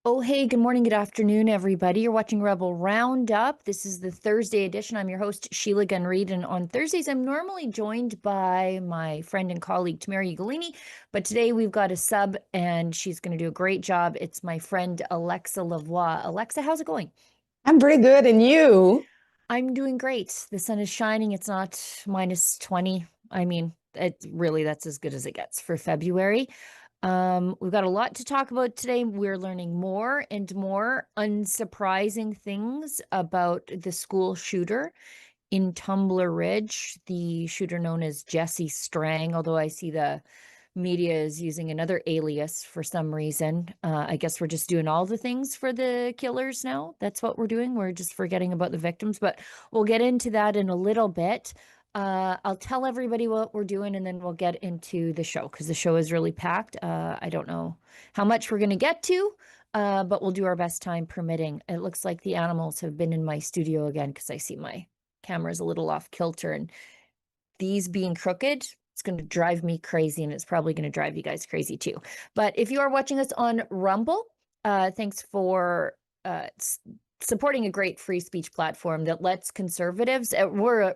Oh, hey, good morning, good afternoon, everybody. You're watching Rebel Roundup. This is the Thursday edition. I'm your host, Sheila Gunn Reid, and on Thursdays, I'm normally joined by my friend and colleague, Tamara Ugolini, but today we've got a sub, and she's going to do a great job. It's my friend, Alexa Lavoie. Alexa, how's it going? I'm pretty good. And you? I'm doing great. The sun is shining. It's not minus 20. I mean, that's as good as it gets for February. We've got a lot to talk about today. We're learning more and more unsurprising things about the school shooter in Tumbler Ridge, the shooter known as Jesse Strang, although I see the media is using another alias for some reason. I guess we're just doing all the things for the killers now. That's what we're doing. We're just forgetting about the victims, but we'll get into that in a little bit. I'll tell everybody what we're doing and then we'll get into the show because the show is really packed. I don't know how much we're going to get to, but we'll do our best time permitting. It looks like the animals have been in my studio again because I see my camera's a little off kilter, and these being crooked, it's going to drive me crazy, and it's probably going to drive you guys crazy too. But if you are watching us on Rumble, thanks for supporting a great free speech platform that lets conservatives,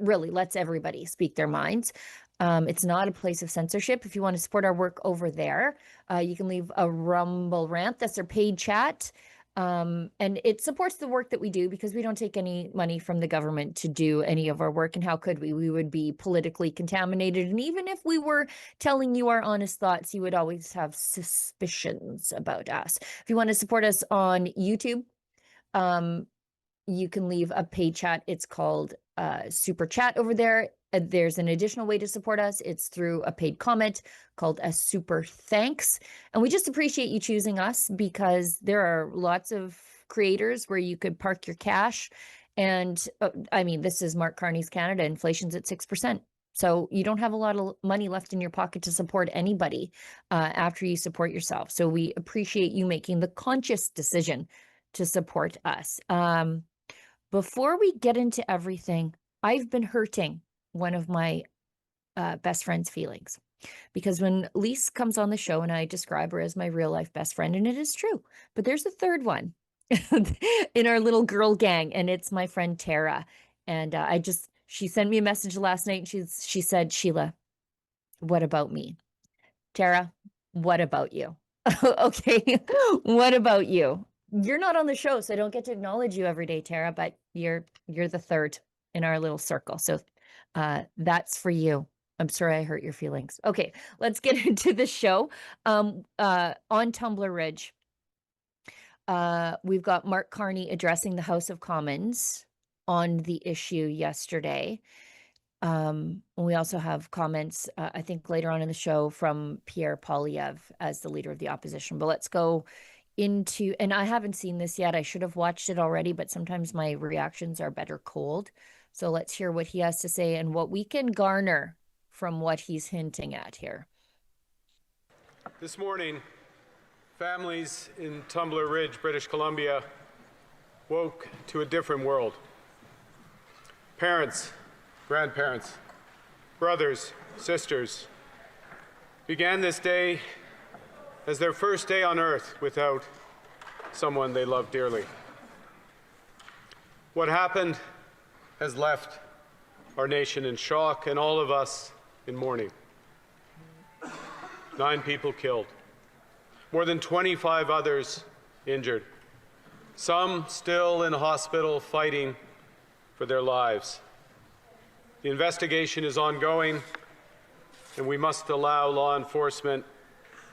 really lets everybody speak their minds. It's not a place of censorship. If you want to support our work over there, you can leave a Rumble rant. That's our paid chat. And it supports the work that we do because we don't take any money from the government to do any of our work. And how could we? We would be politically contaminated. And even if we were telling you our honest thoughts, you would always have suspicions about us. If you want to support us on YouTube, you can leave a paid chat. It's called Super Chat over there. There's an additional way to support us. It's through a paid comment called a Super Thanks. And we just appreciate you choosing us because there are lots of creators where you could park your cash. And I mean, this is Mark Carney's Canada. Inflation's at 6%. So you don't have a lot of money left in your pocket to support anybody after you support yourself. So we appreciate you making the conscious decision to support us. Before we get into everything, I've been hurting one of my best friend's feelings because when Lise comes on the show and I describe her as my real life best friend, and it is true, but there's a third one in our little girl gang, and it's my friend Tara. And she sent me a message last night, and she said, Sheila, what about me? Tara, what about you? Okay, what about you? You're not on the show, so I don't get to acknowledge you every day, Tara, but you're the third in our little circle. So that's for you. I'm sorry I hurt your feelings. Okay, let's get into the show. On Tumbler Ridge, we've got Mark Carney addressing the House of Commons on the issue yesterday. We also have comments, I think later on in the show, from Pierre Poilievre as the leader of the opposition. But let's go into, and I haven't seen this yet. I should have watched it already, but sometimes my reactions are better cold. So let's hear what he has to say and what we can garner from what he's hinting at here. This morning, families in Tumbler Ridge, British Columbia, woke to a different world. Parents, grandparents, brothers, sisters began this day as their first day on earth without someone they loved dearly. What happened has left our nation in shock and all of us in mourning. 9 people killed, more than 25 others injured, some still in hospital fighting for their lives. The investigation is ongoing, and we must allow law enforcement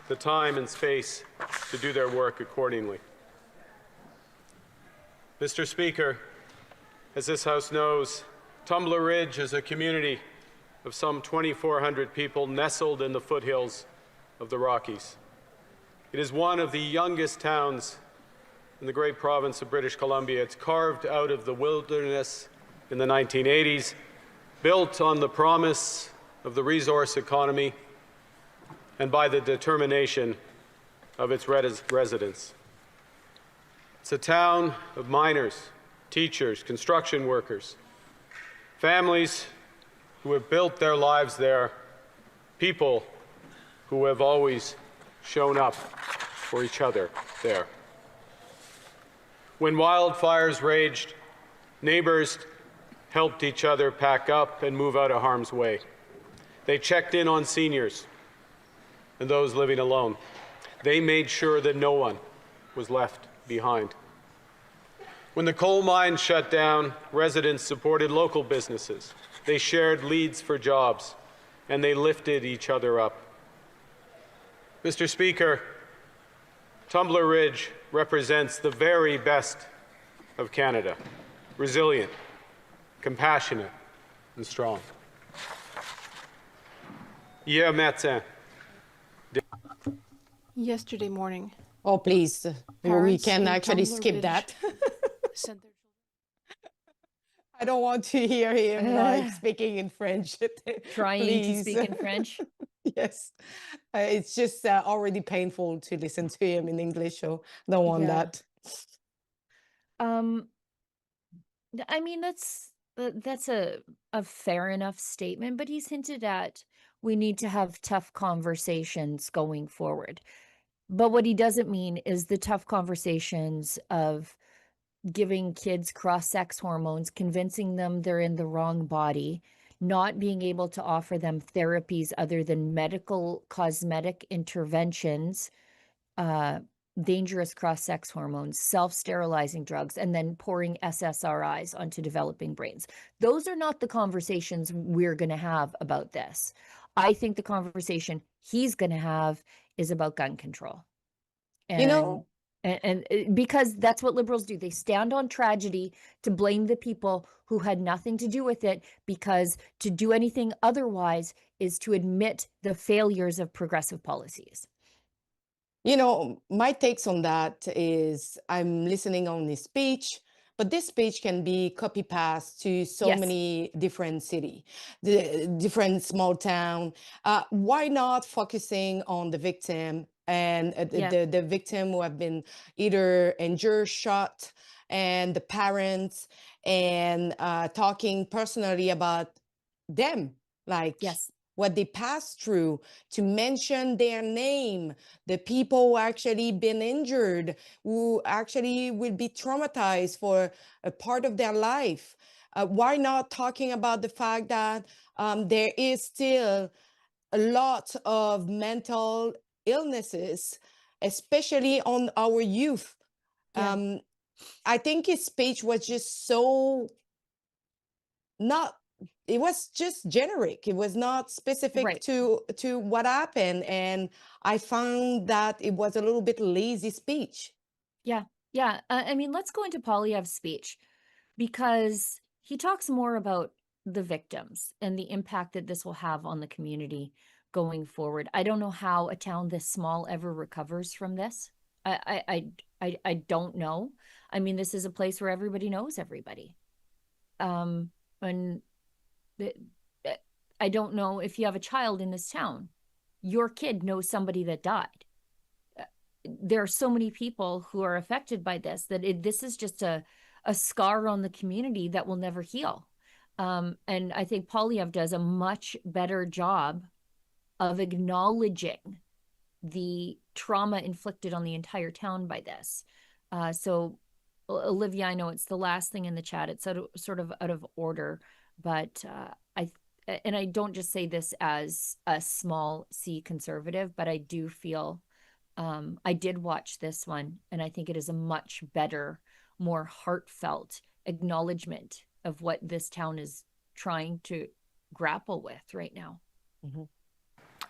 the time and space to do their work accordingly. Mr. Speaker, as this House knows, Tumbler Ridge is a community of some 2,400 people nestled in the foothills of the Rockies. It is one of the youngest towns in the great province of British Columbia. It's carved out of the wilderness in the 1980s, built on the promise of the resource economy and by the determination of its residents. It's a town of miners, teachers, construction workers, families who have built their lives there, people who have always shown up for each other there. When wildfires raged, neighbors helped each other pack up and move out of harm's way. They checked in on seniors and those living alone. They made sure that no one was left behind. When the coal mines shut down, residents supported local businesses. They shared leads for jobs, and they lifted each other up. Mr. Speaker, Tumbler Ridge represents the very best of Canada, resilient, compassionate, and strong. Hier matin. Yesterday morning, Oh, please. We Parents can in actually Tumbler skip Ridge that. sent their I don't want to hear him like speaking in French. Trying to Please. speak in French. Yes. It's just already painful to listen to him in English, so don't want Yeah. that. I mean, that's a fair enough statement, but he's hinted at we need to have tough conversations going forward. But what he doesn't mean is the tough conversations of giving kids cross-sex hormones, convincing them they're in the wrong body, not being able to offer them therapies other than medical cosmetic interventions, dangerous cross-sex hormones, self-sterilizing drugs, and then pouring SSRIs onto developing brains. Those are not the conversations we're going to have about this. I think the conversation he's going to have is about gun control. You know, And because that's what liberals do. They stand on tragedy to blame the people who had nothing to do with it, because to do anything otherwise is to admit the failures of progressive policies. my takes on that is I'm listening on his speech, but this speech can be copy paste to so Yes. many different city, the different small town. Why not focusing on the victim and Yeah. the victim who have been either injured, shot, and the parents, and talking personally about them, like Yes. what they passed through, to mention their name, the people who actually been injured, who actually will be traumatized for a part of their life. Why not talking about the fact that there is still a lot of mental illnesses, especially on our youth? Yeah. I think his speech was just so not, it was just generic. It was not specific Right. to what happened, and I found that it was a little bit lazy speech. Yeah. Yeah. I mean, let's go into Poilievre's speech, because he talks more about the victims and the impact that this will have on the community going forward. I don't know how a town this small ever recovers from this. I don't know. I mean, this is a place where everybody knows everybody. And the, I don't know if you have a child in this town, your kid knows somebody that died. There are so many people who are affected by this that this is just a scar on the community that will never heal. And I think Poilievre does a much better job of acknowledging the trauma inflicted on the entire town by this. So Olivia, I know it's the last thing in the chat. It's sort of out of order, but I don't just say this as a small C conservative, but I do feel I did watch this one, and I think it is a much better, more heartfelt acknowledgement of what this town is trying to grapple with right now. Mm-hmm.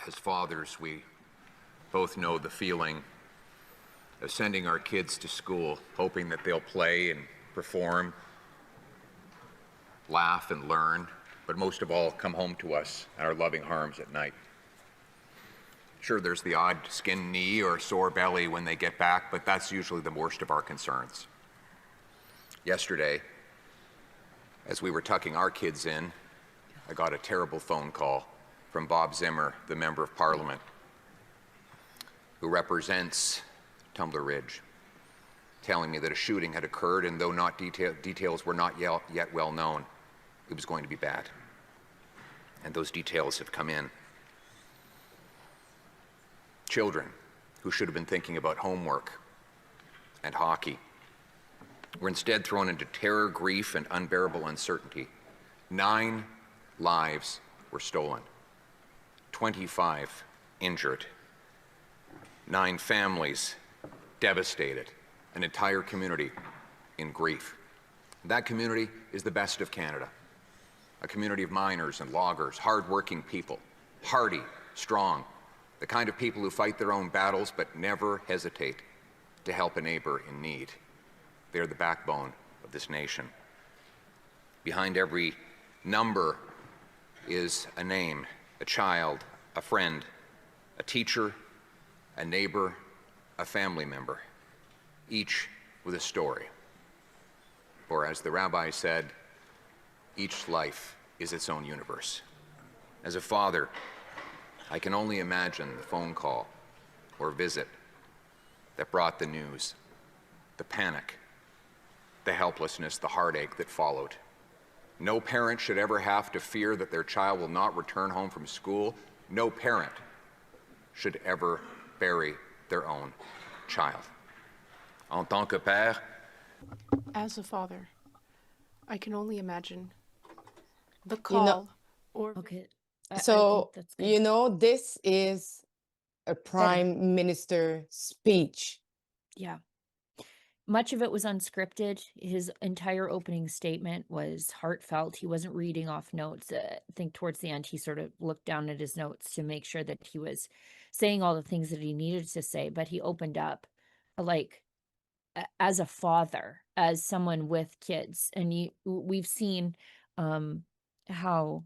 As fathers, we both know the feeling of sending our kids to school, hoping that they'll play and perform, laugh and learn, but most of all, come home to us in our loving arms at night. Sure, there's the odd skinned knee or sore belly when they get back, but that's usually the worst of our concerns. Yesterday, as we were tucking our kids in, I got a terrible phone call from Bob Zimmer, the Member of Parliament, who represents Tumbler Ridge, telling me that a shooting had occurred, and though not details were not yet well known, it was going to be bad. And those details have come in. Children who should have been thinking about homework and hockey were instead thrown into terror, grief, and unbearable uncertainty. 9 lives were stolen, 25 injured, 9 families devastated, an entire community in grief. That community is the best of Canada, a community of miners and loggers, hard-working people, hardy, strong, the kind of people who fight their own battles but never hesitate to help a neighbor in need. They're the backbone of this nation. Behind every number is a name, a child, a friend, a teacher, a neighbor, a family member, each with a story. For as the rabbi said, each life is its own universe. As a father, I can only imagine the phone call or visit that brought the news, the panic, the helplessness, the heartache that followed. No parent should ever have to fear that their child will not return home from school. No parent should ever bury their own child. En tant que père, As a father, I can only imagine the You call know, or Okay. I so, think that's good. you know, this is a prime minister speech. Yeah. Much of it was unscripted. His entire opening statement was heartfelt. He wasn't reading off notes. I think towards the end, he sort of looked down at his notes to make sure that he was saying all the things that he needed to say. But he opened up, like, as a father, as someone with kids, and we've seen how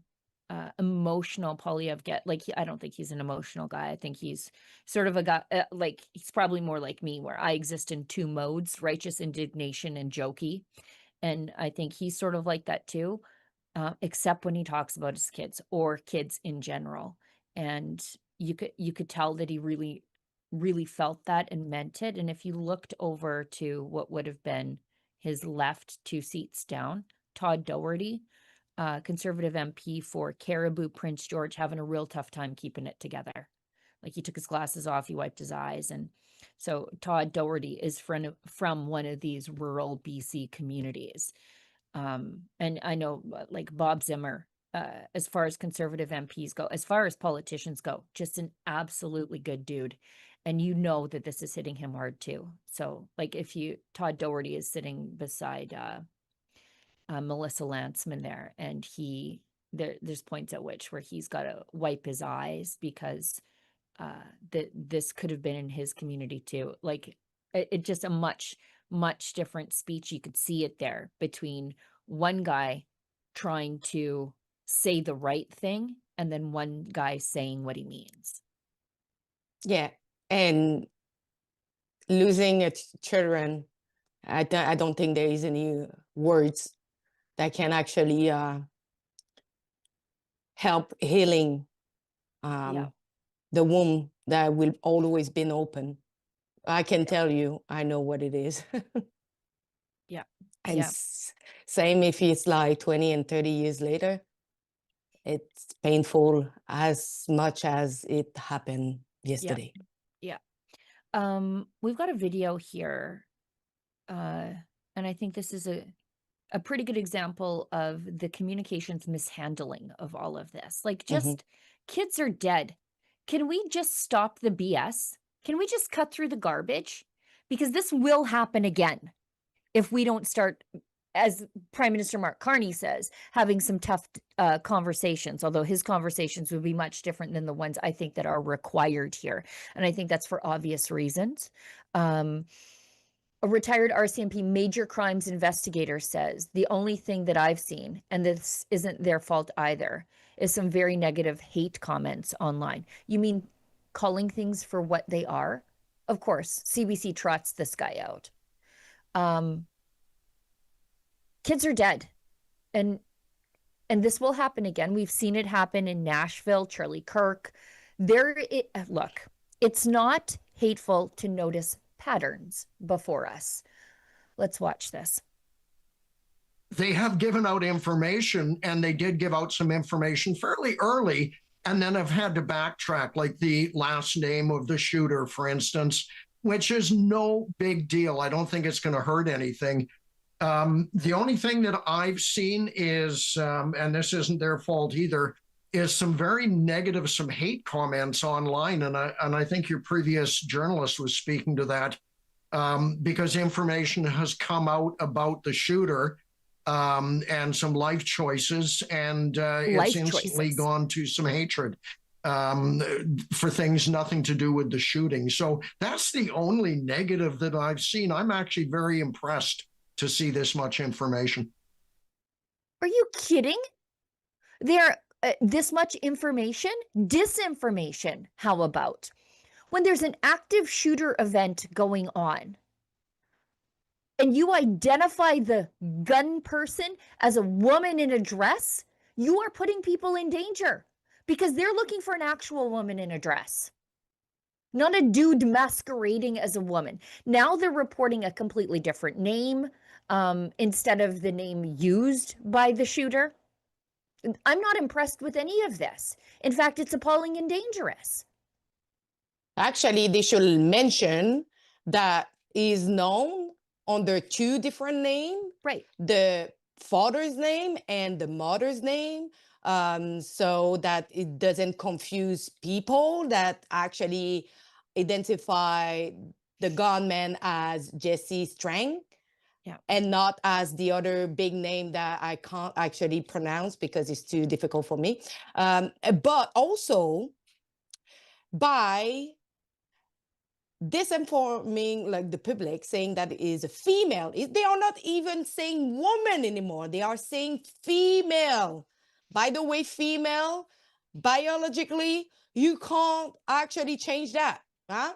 emotional Polyev get. Like, I don't think he's an emotional guy. I think he's sort of a guy, like, he's probably more like me, where I exist in 2 modes: righteous indignation and jokey. And I think he's sort of like that too, except when he talks about his kids or kids in general. And you could tell that he really felt that and meant it. And if you looked over to what would have been his left 2 seats down, Todd Doherty, Conservative MP for Caribou Prince George, having a real tough time keeping it together. Like, he took his glasses off, he wiped his eyes. And so Todd Doherty is from one of these rural BC communities. And I know, like, Bob Zimmer, as far as Conservative MPs go, as far as politicians go, just an absolutely good dude. And you know that this is hitting him hard too. So, like, Todd Doherty is sitting beside Melissa Lantsman there, and there's points at which where he's got to wipe his eyes because this could have been in his community too. Like, it just a much different speech. You could see it there between one guy trying to say the right thing and then one guy saying what he means. Yeah. And losing children, I don't think there is any words that can actually help healing Yeah. the womb that will always been open. I can tell you, I know what it is. Yeah. And Yeah. same if it's like 20 and 30 years later, it's painful as much as it happened yesterday. Yeah. We've got a video here, and I think this is a pretty good example of the communications mishandling of all of this. Like, just kids are dead. Can we just stop the BS? Can we just cut through the garbage? Because this will happen again if we don't start, as Prime Minister Mark Carney says, having some tough conversations, although his conversations would be much different than the ones I think that are required here. And I think that's for obvious reasons. A retired RCMP major crimes investigator says the only thing that I've seen, and this isn't their fault either, is some very negative hate comments online. You mean calling things for what they are? Of course, CBC trots this guy out. Kids are dead. And this will happen again. We've seen it happen in Nashville, Charlie Kirk. Look, it's not hateful to notice patterns before us. Let's watch this. They have given out information, and they did give out some information fairly early, and then have had to backtrack, like the last name of the shooter, for instance, which is no big deal. I don't think it's going to hurt anything. The only thing that I've seen is, and this isn't their fault either, is some very negative, some hate comments online. And I think your previous journalist was speaking to that, because information has come out about the shooter, and some life choices, and it's instantly gone to some hatred, for things nothing to do with the shooting. So that's the only negative that I've seen. I'm actually very impressed to see this much information. Are you kidding? There, this much information? Disinformation, how about? When there's an active shooter event going on, and you identify the gun person as a woman in a dress, you are putting people in danger because they're looking for an actual woman in a dress, not a dude masquerading as a woman. Now they're reporting a completely different name, instead of the name used by the shooter. I'm not impressed with any of this. In fact, it's appalling and dangerous. Actually, they should mention that is known under two different names, right? The father's name and the mother's name, so that it doesn't confuse people that actually identify the gunman as Jesse Strang. Yeah. And not as the other big name that I can't actually pronounce because it's too difficult for me. But also by disinforming like the public, saying that it is a female. They are not even saying woman anymore. They are saying female. By the way, female, biologically, you can't actually change that.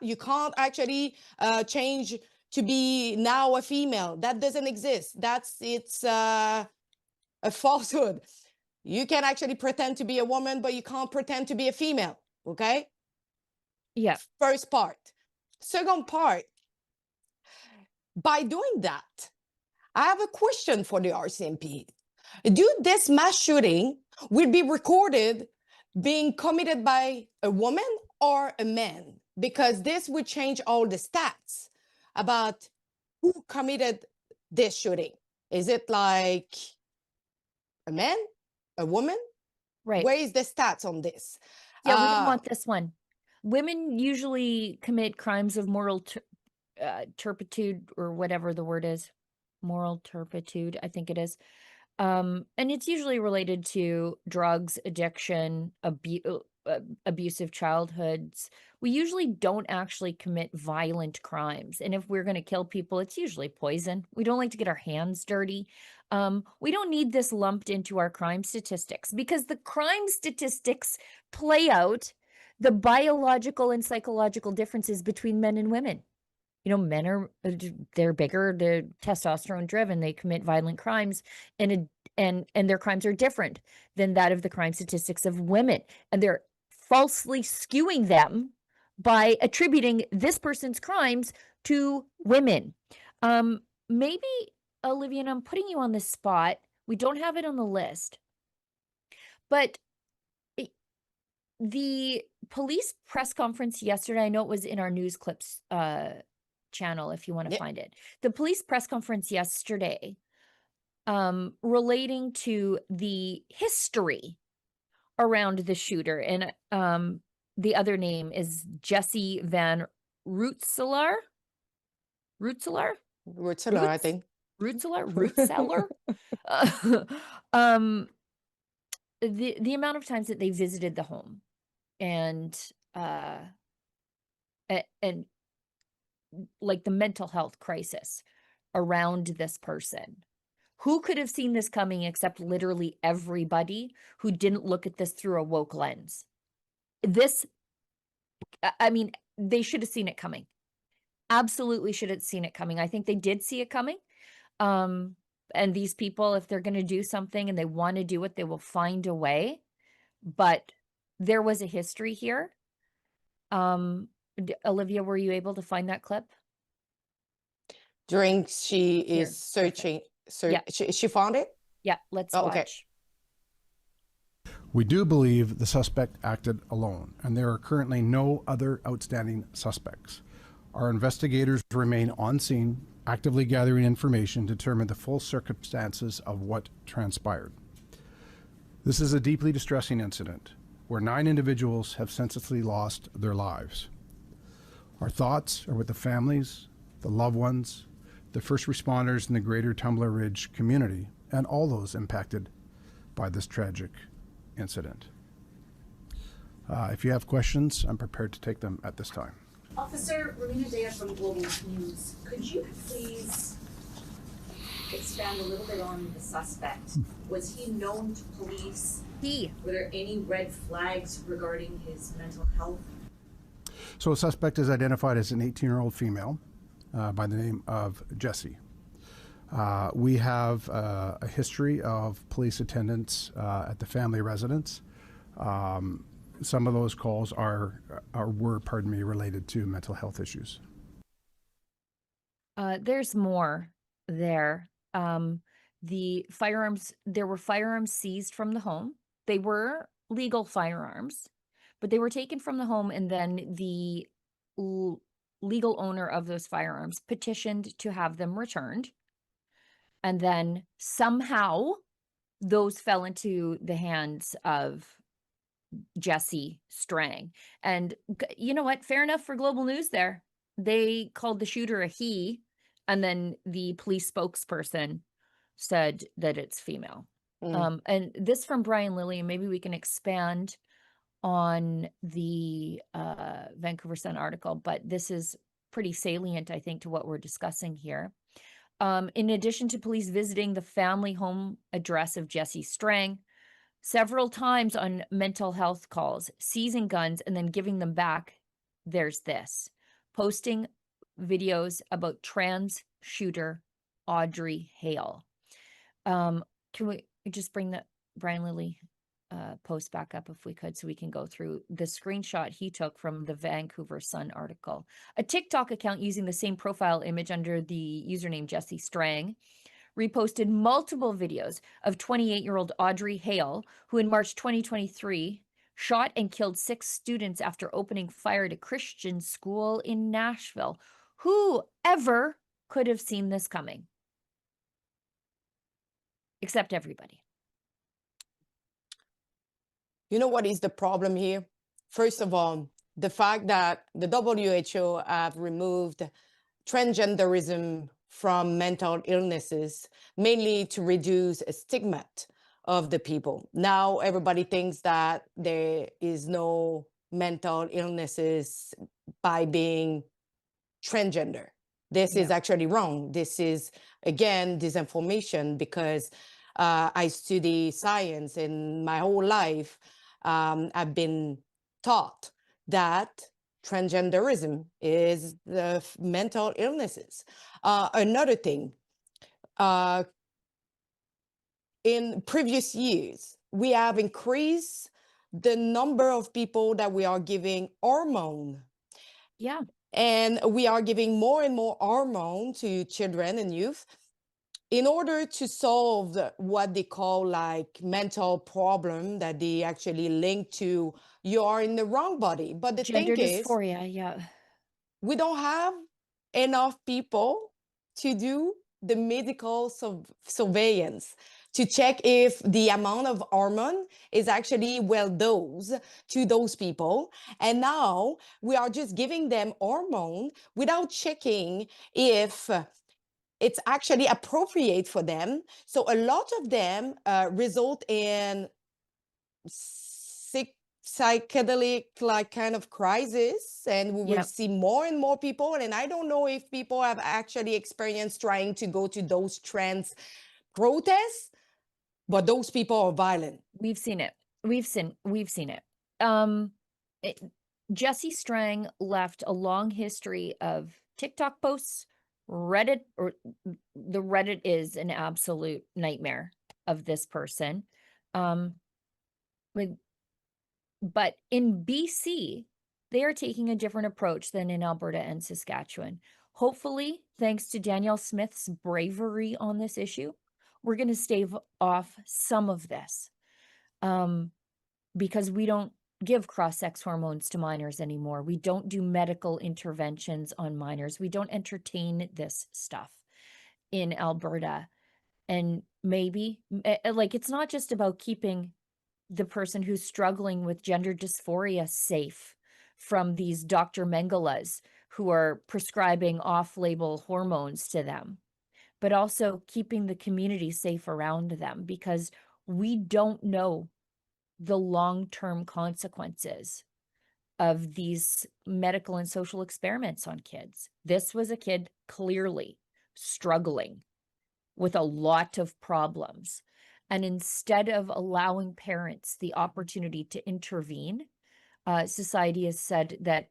You can't actually change to be now a female. That doesn't exist. It's a falsehood. You can actually pretend to be a woman, but you can't pretend to be a female. Okay? Yeah. First part. Second part, by doing that, I have a question for the RCMP. Do this mass shooting will be recorded being committed by a woman or a man? Because this would change all the stats about who committed this shooting. Is it like a man, a woman? Right. Where is the stats on this? Yeah, we don't want this one. Women usually commit crimes of moral turpitude, or whatever the word is. Moral turpitude, I think it is. And it's usually related to drugs, addiction, abusive childhoods. We usually don't actually commit violent crimes. And if we're going to kill people, it's usually poison. We don't like to get our hands dirty. We don't need this lumped into our crime statistics, because the crime statistics play out the biological and psychological differences between men and women. You know, men are, they're bigger, they're testosterone driven, they commit violent crimes, and their crimes are different than that of the crime statistics of women. And they're falsely skewing them by attributing this person's crimes to women. Maybe, Olivia, and I'm putting you on the spot, we don't have it on the list, but the police press conference yesterday, I know it was in our news clips channel if you want to find it. The police press conference yesterday, relating to the history around the shooter, and the other name is Jesse Van Rootselar, I think. Rootselar. The amount of times that they visited the home, and like the mental health crisis around this person. Who could have seen this coming except literally everybody who didn't look at this through a woke lens? I mean, they should have seen it coming. Absolutely should have seen it coming. I think they did see it coming. And these people, if they're going to do something and they want to do it, they will find a way. But there was a history here. Olivia, were you able to find that clip? During she is searching. Yeah. She found it? Yeah, let's watch. Okay. We do believe the suspect acted alone, and there are currently no other outstanding suspects. Our investigators remain on scene actively gathering information to determine the full circumstances of what transpired. This is a deeply distressing incident where 9 individuals have senselessly lost their lives. Our thoughts are with the families, the loved ones, the first responders in the greater Tumbler Ridge community, and all those impacted by this tragic incident. If you have questions, I'm prepared to take them at this time. Officer Romina Dea from Global News, could you please expand a little bit on the suspect? Was he known to police? Were there any red flags regarding his mental health? So a suspect is identified as an 18-year-old female by the name of Jessie. We have a history of police attendance at the family residence. Some of those calls were related to mental health issues. There's more there. There were firearms seized from the home. They were legal firearms, but they were taken from the home, and then the legal owner of those firearms petitioned to have them returned. And then somehow those fell into the hands of Jessie Strang. And you know what? Fair enough for Global News there. They called the shooter a he, and then the police spokesperson said that it's female. And this from Brian Lilly, and maybe we can expand on the Vancouver Sun article, but this is pretty salient, I think, to what we're discussing here. In addition to police visiting the family home address of Jessie Strang several times on mental health calls, seizing guns and then giving them back, there's this. Posting videos about trans shooter Audrey Hale. Can we just bring the Brian Lilly post back up if we could, so we can go through the screenshot he took from the Vancouver Sun article. A TikTok account using the same profile image under the username Jessie Strang reposted multiple videos of 28-year-old Audrey Hale, who in March 2023 shot and killed 6 students after opening fire at a Christian school in Nashville. Who ever could have seen this coming? Except everybody. You know what is the problem here? First of all, the fact that the WHO have removed transgenderism from mental illnesses, mainly to reduce a stigma of the people. Now everybody thinks that there is no mental illnesses by being transgender. This is actually wrong. This is, again, disinformation, because I study science, and my whole life I've been taught that transgenderism is the mental illnesses. Another thing, in previous years, we have increased the number of people that we are giving hormone. Yeah. And we are giving more and more hormone to children and youth in order to solve what they call like mental problem that they actually link to you are in the wrong body. But the Gender thing is, dysphoria, yeah. we don't have enough people to do the medical surveillance to check if the amount of hormone is actually well dosed to those people. And now we are just giving them hormone without checking if it's actually appropriate for them. So a lot of them result in psychedelic like kind of crisis, and we will see more and more people. And I don't know if people have actually experienced trying to go to those trans protests, but those people are violent. We've seen it. We've seen it. Jessie Strang left a long history of TikTok posts, Reddit, or the Reddit is an absolute nightmare of this person. But in BC, they are taking a different approach than in Alberta and Saskatchewan. Hopefully, thanks to Danielle Smith's bravery on this issue, we're going to stave off some of this, because we don't give cross-sex hormones to minors anymore. We don't do medical interventions on minors. We don't entertain this stuff in Alberta. And maybe, like, it's not just about keeping the person who's struggling with gender dysphoria safe from these Dr. Mengelas who are prescribing off-label hormones to them, but also keeping the community safe around them, because we don't know the long-term consequences of these medical and social experiments on kids. This was a kid clearly struggling with a lot of problems. And instead of allowing parents the opportunity to intervene, society has said that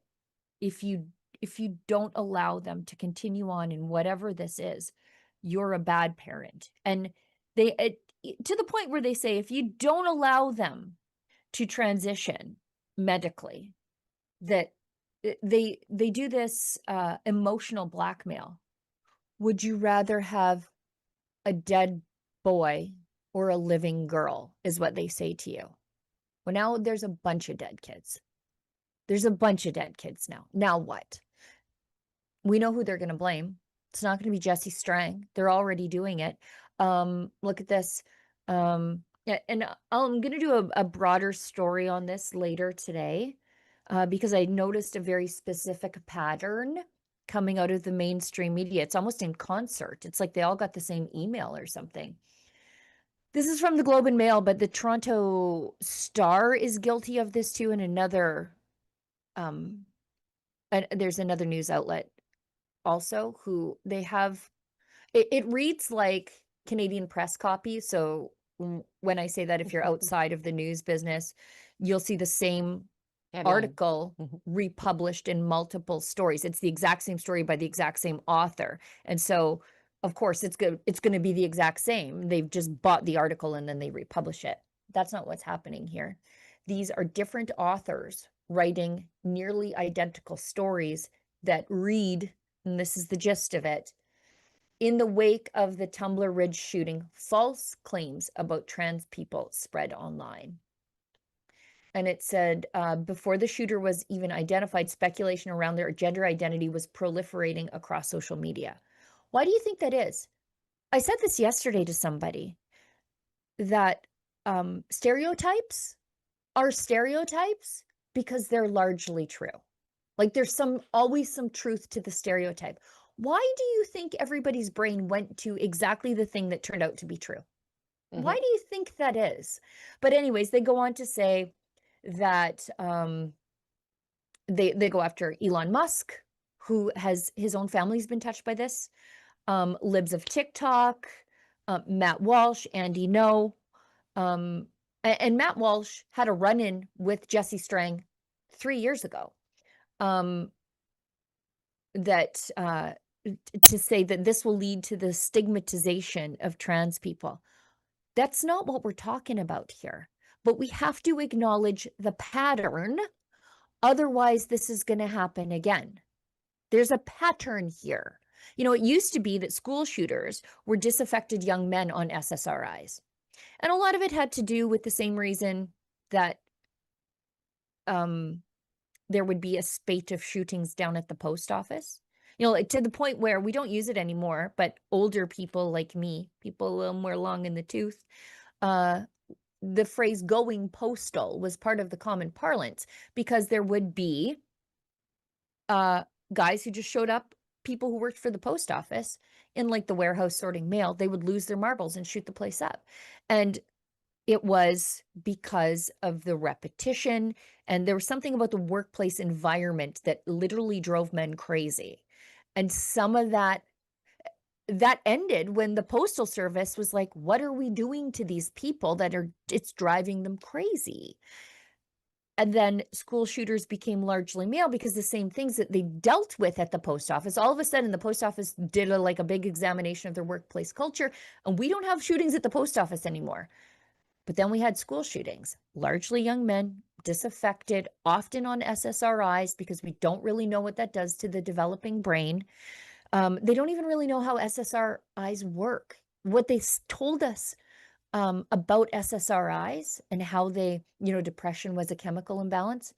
if you don't allow them to continue on in whatever this is, you're a bad parent. And they, to the point where they say, if you don't allow them to transition medically, that they do this emotional blackmail. Would you rather have a dead boy or a living girl, is what they say to you. Well, now there's a bunch of dead kids. There's a bunch of dead kids now. Now what? We know who they're going to blame. It's not going to be Jesse Strang. They're already doing it. Look at this. Yeah, and I'm going to do a broader story on this later today, because I noticed a very specific pattern coming out of the mainstream media. It's almost in concert. It's like they all got the same email or something. This is from the Globe and Mail, but the Toronto Star is guilty of this too, and there's another news outlet also who they have, it reads like Canadian press copy. So when I say that, if you're outside of the news business, you'll see the same article republished in multiple stories. It's the exact same story by the exact same author. And so, of course, it's going to be the exact same. They've just bought the article and then they republish it. That's not what's happening here. These are different authors writing nearly identical stories that read, and this is the gist of it, in the wake of the Tumbler Ridge shooting, false claims about trans people spread online. And it said, before the shooter was even identified, speculation around their gender identity was proliferating across social media. Why do you think that is? I said this yesterday to somebody, that stereotypes are stereotypes because they're largely true. Like there's always some truth to the stereotype. Why do you think everybody's brain went to exactly the thing that turned out to be true? Why do you think that is? But anyways, they go on to say that they go after Elon Musk, who has his own family's been touched by this, libs of TikTok, Matt Walsh, Andy No, and Matt Walsh had a run-in with Jesse Strang 3 years ago, that to say that this will lead to the stigmatization of trans people. That's not what we're talking about here. But we have to acknowledge the pattern. Otherwise, this is going to happen again. There's a pattern here. You know, it used to be that school shooters were disaffected young men on SSRIs. And a lot of it had to do with the same reason that there would be a spate of shootings down at the post office. You know, like to the point where we don't use it anymore, but older people like me, people a little more long in the tooth, the phrase going postal was part of the common parlance, because there would be guys who just showed up, people who worked for the post office in like the warehouse sorting mail. They would lose their marbles and shoot the place up. And it was because of the repetition. And there was something about the workplace environment that literally drove men crazy. And some of that ended when the Postal Service was like, what are we doing to these people it's driving them crazy? And then school shooters became largely male because the same things that they dealt with at the post office, all of a sudden the post office did a big examination of their workplace culture, and we don't have shootings at the post office anymore. But then we had school shootings, largely young men, disaffected, often on SSRIs, because we don't really know what that does to the developing brain. They don't even really know how SSRIs work. What they told us about SSRIs and how they, depression was a chemical imbalance.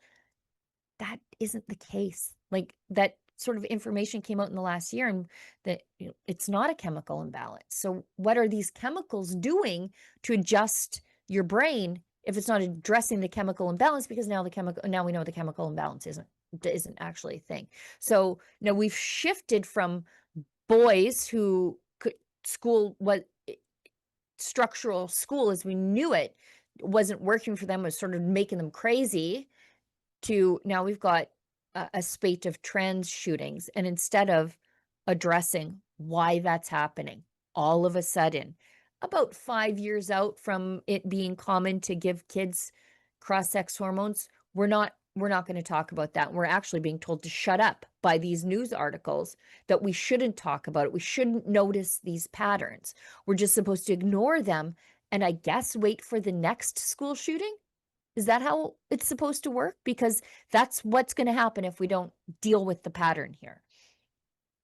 That isn't the case. Like, that sort of information came out in the last year, and that it's not a chemical imbalance. So what are these chemicals doing to adjust your brain if it's not addressing the chemical imbalance? Because now we know the chemical imbalance isn't actually a thing. So now we've shifted from boys who could structural school as we knew it wasn't working for them, was sort of making them crazy, to now we've got a spate of trans shootings. And instead of addressing why that's happening, all of a sudden, about 5 years out from it being common to give kids cross-sex hormones, we're not going to talk about that. We're actually being told to shut up by these news articles, that we shouldn't talk about it. We shouldn't notice these patterns. We're just supposed to ignore them and, I guess, wait for the next school shooting. Is that how it's supposed to work? Because that's what's going to happen if we don't deal with the pattern here.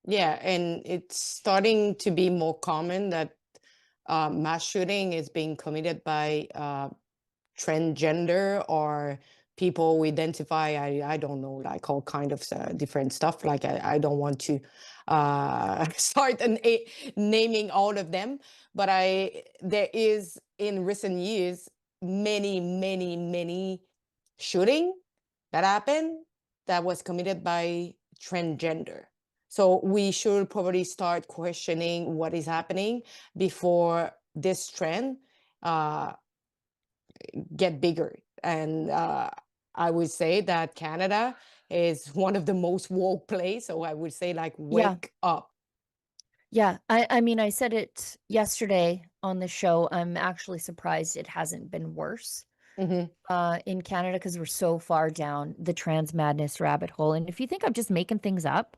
Yeah, and it's starting to be more common that mass shooting is being committed by transgender or people who identify, I don't know, like all kind of different stuff. Like I don't want to start naming all of them, but there is in recent years many shooting that happened that was committed by transgender. So we should probably start questioning what is happening before this trend get bigger. And I would say that Canada is one of the most woke place. So I would say, like, wake up. Yeah. I mean, I said it yesterday on the show. I'm actually surprised it hasn't been worse in Canada, because we're so far down the trans madness rabbit hole. And if you think I'm just making things up,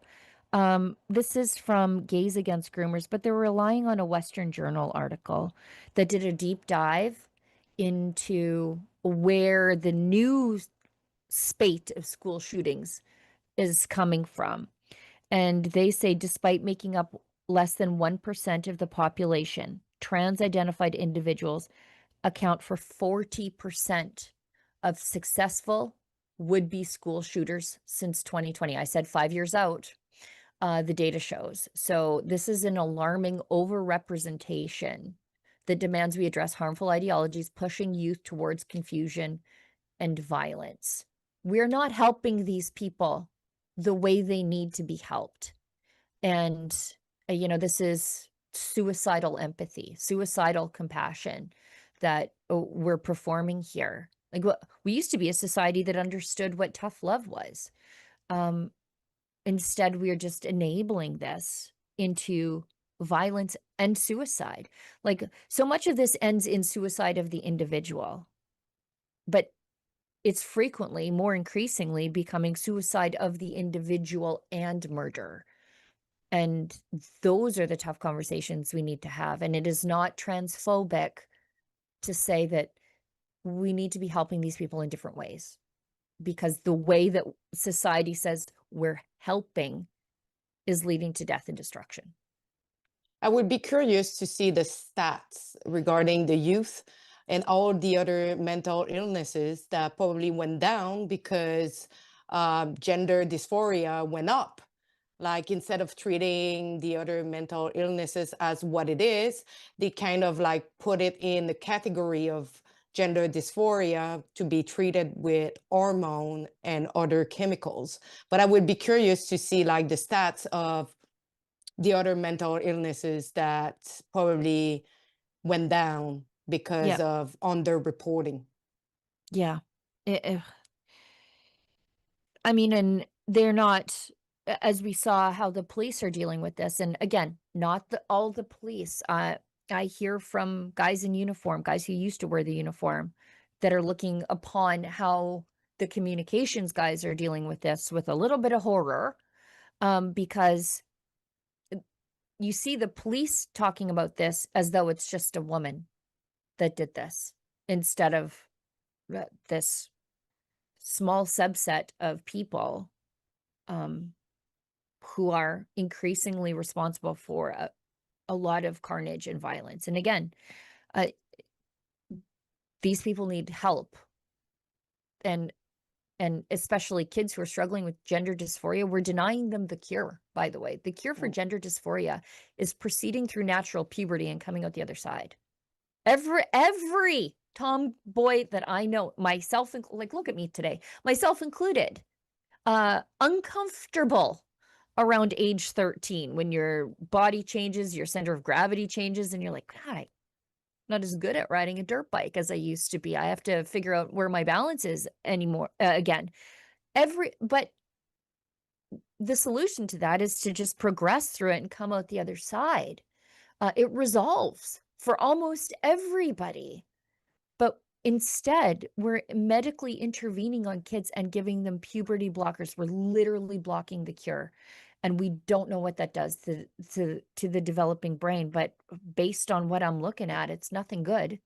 this is from Gays Against Groomers, but they're relying on a Western Journal article that did a deep dive into where the new spate of school shootings is coming from. And they say, despite making up less than 1% of the population, trans-identified individuals account for 40% of successful would-be school shooters since 2020. I said 5 years out, the data shows. So this is an alarming overrepresentation that demands we address harmful ideologies pushing youth towards confusion and violence. We're not helping these people the way they need to be helped. And, this is suicidal empathy, suicidal compassion that we're performing here. Like, we used to be a society that understood what tough love was. Instead, we are just enabling this into violence and suicide. Like, so much of this ends in suicide of the individual, but it's frequently, more increasingly, becoming suicide of the individual and murder. And those are the tough conversations we need to have. And it is not transphobic to say that we need to be helping these people in different ways, because the way that society says we're helping is leading to death and destruction. I would be curious to see the stats regarding the youth and all the other mental illnesses that probably went down because gender dysphoria went up. Like, instead of treating the other mental illnesses as what it is, they kind of like put it in the category of gender dysphoria to be treated with hormone and other chemicals. But I would be curious to see, like, the stats of the other mental illnesses that probably went down because of underreporting. Yeah. I mean, and they're not, as we saw how the police are dealing with this. And again, not all the police. I hear from guys in uniform, guys who used to wear the uniform, that are looking upon how the communications guys are dealing with this with a little bit of horror, because you see the police talking about this as though it's just a woman that did this, instead of this small subset of people who are increasingly responsible for a lot of carnage and violence. And again, these people need help. And especially kids who are struggling with gender dysphoria, we're denying them the cure, by the way. The cure for gender dysphoria is proceeding through natural puberty and coming out the other side. Every tomboy that I know, myself, like, look at me today, myself included, uncomfortable around age 13 when your body changes, your center of gravity changes, and you're like, God, I'm not as good at riding a dirt bike as I used to be. I have to figure out where my balance is anymore again. But the solution to that is to just progress through it and come out the other side. It resolves for almost everybody. But instead, we're medically intervening on kids and giving them puberty blockers. We're literally blocking the cure. And we don't know what that does to the developing brain. But based on what I'm looking at, it's nothing good.